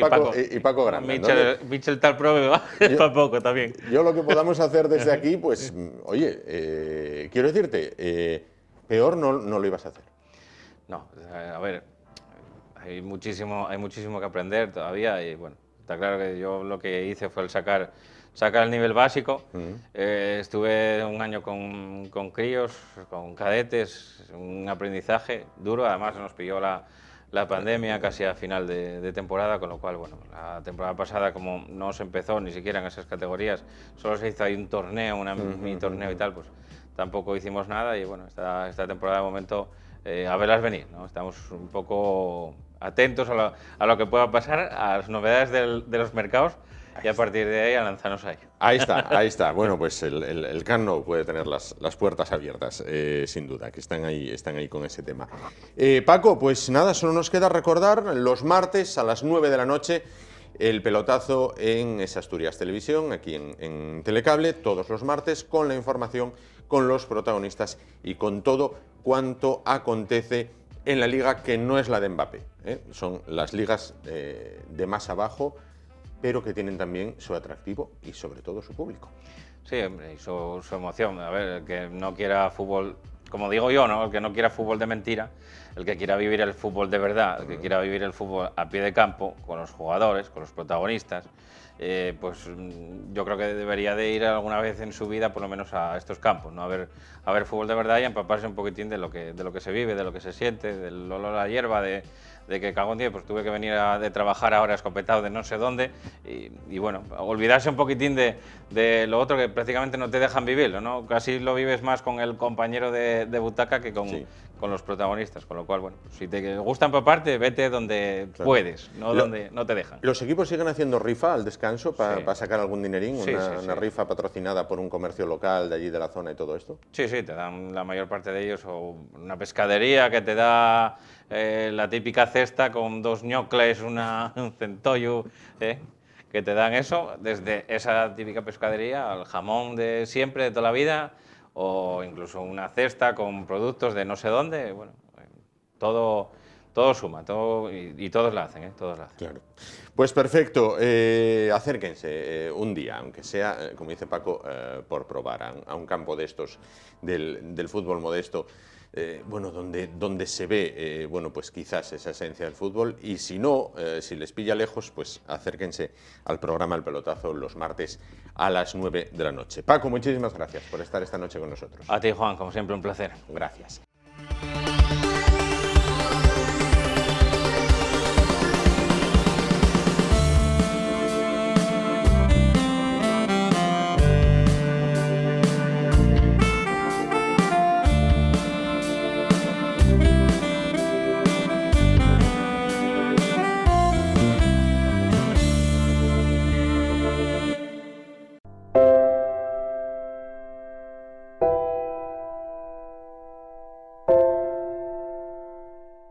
A: Paco Granda.
D: Mitchell tal prove va para poco también.
A: Yo lo que podamos hacer desde aquí, pues, oye, quiero decirte, peor no lo ibas a hacer.
D: No, a ver, hay muchísimo que aprender todavía, y bueno, está claro que yo lo que hice fue el sacar el nivel básico. Estuve un año con críos, con cadetes, un aprendizaje duro. Además nos pilló la pandemia casi a final de temporada, con lo cual, bueno, la temporada pasada, como no se empezó ni siquiera en esas categorías, solo se hizo ahí un torneo, mini torneo y tal, pues tampoco hicimos nada. Y bueno, esta temporada de momento a verlas venir, ¿no? Estamos un poco atentos a lo que pueda pasar, a las novedades de los mercados, y a partir de ahí a lanzarnos a ello.
A: Ahí está. Bueno, pues el Camp Nou puede tener las puertas abiertas, sin duda, que están ahí con ese tema. Paco, pues nada, solo nos queda recordar los martes a las 9 de la noche el pelotazo en Es Asturias Televisión, aquí en Telecable, todos los martes, con la información, con los protagonistas y con todo cuanto acontece en la liga que no es la de Mbappé, ¿eh? Son las ligas de más abajo, pero que tienen también su atractivo y sobre todo su público.
D: Sí, hombre, y su emoción. A ver, el que no quiera fútbol, como digo yo, ¿no? El que no quiera fútbol de mentira, el que quiera vivir el fútbol de verdad, el que quiera vivir el fútbol a pie de campo, con los jugadores, con los protagonistas, pues yo creo que debería de ir alguna vez en su vida por lo menos a estos campos, ¿no? A ver fútbol de verdad y empaparse un poquitín de lo que se vive, de lo que se siente, del olor a la hierba, de que cago en día, pues tuve que venir de trabajar ahora escopetado de no sé dónde, y bueno, olvidarse un poquitín de lo otro que prácticamente no te dejan vivirlo, ¿no? Casi lo vives más con el compañero de butaca que con los protagonistas, con lo cual, bueno, si te gusta empaparte, vete donde puedes, no donde no te dejan.
A: ¿Los equipos siguen haciendo rifa al descanso para sacar algún dinerín? Una rifa patrocinada por un comercio local de allí de la zona y todo esto.
D: Sí, te dan la mayor parte de ellos, o una pescadería que te da la típica cesta con 2 ñocles, un centollo, que te dan eso, desde esa típica pescadería al jamón de siempre, de toda la vida, o incluso una cesta con productos de no sé dónde, bueno, todo suma, y todos la hacen, todos la hacen.
A: Claro. Pues perfecto, acérquense un día, aunque sea, como dice Paco, por probar a un campo de estos del fútbol modesto, bueno, donde se ve, bueno, pues quizás esa esencia del fútbol, y si no, si les pilla lejos, pues acérquense al programa El Pelotazo los martes a las 9 de la noche. Paco, muchísimas gracias por estar esta noche con nosotros.
D: A ti, Juan, como siempre, un placer.
A: Gracias.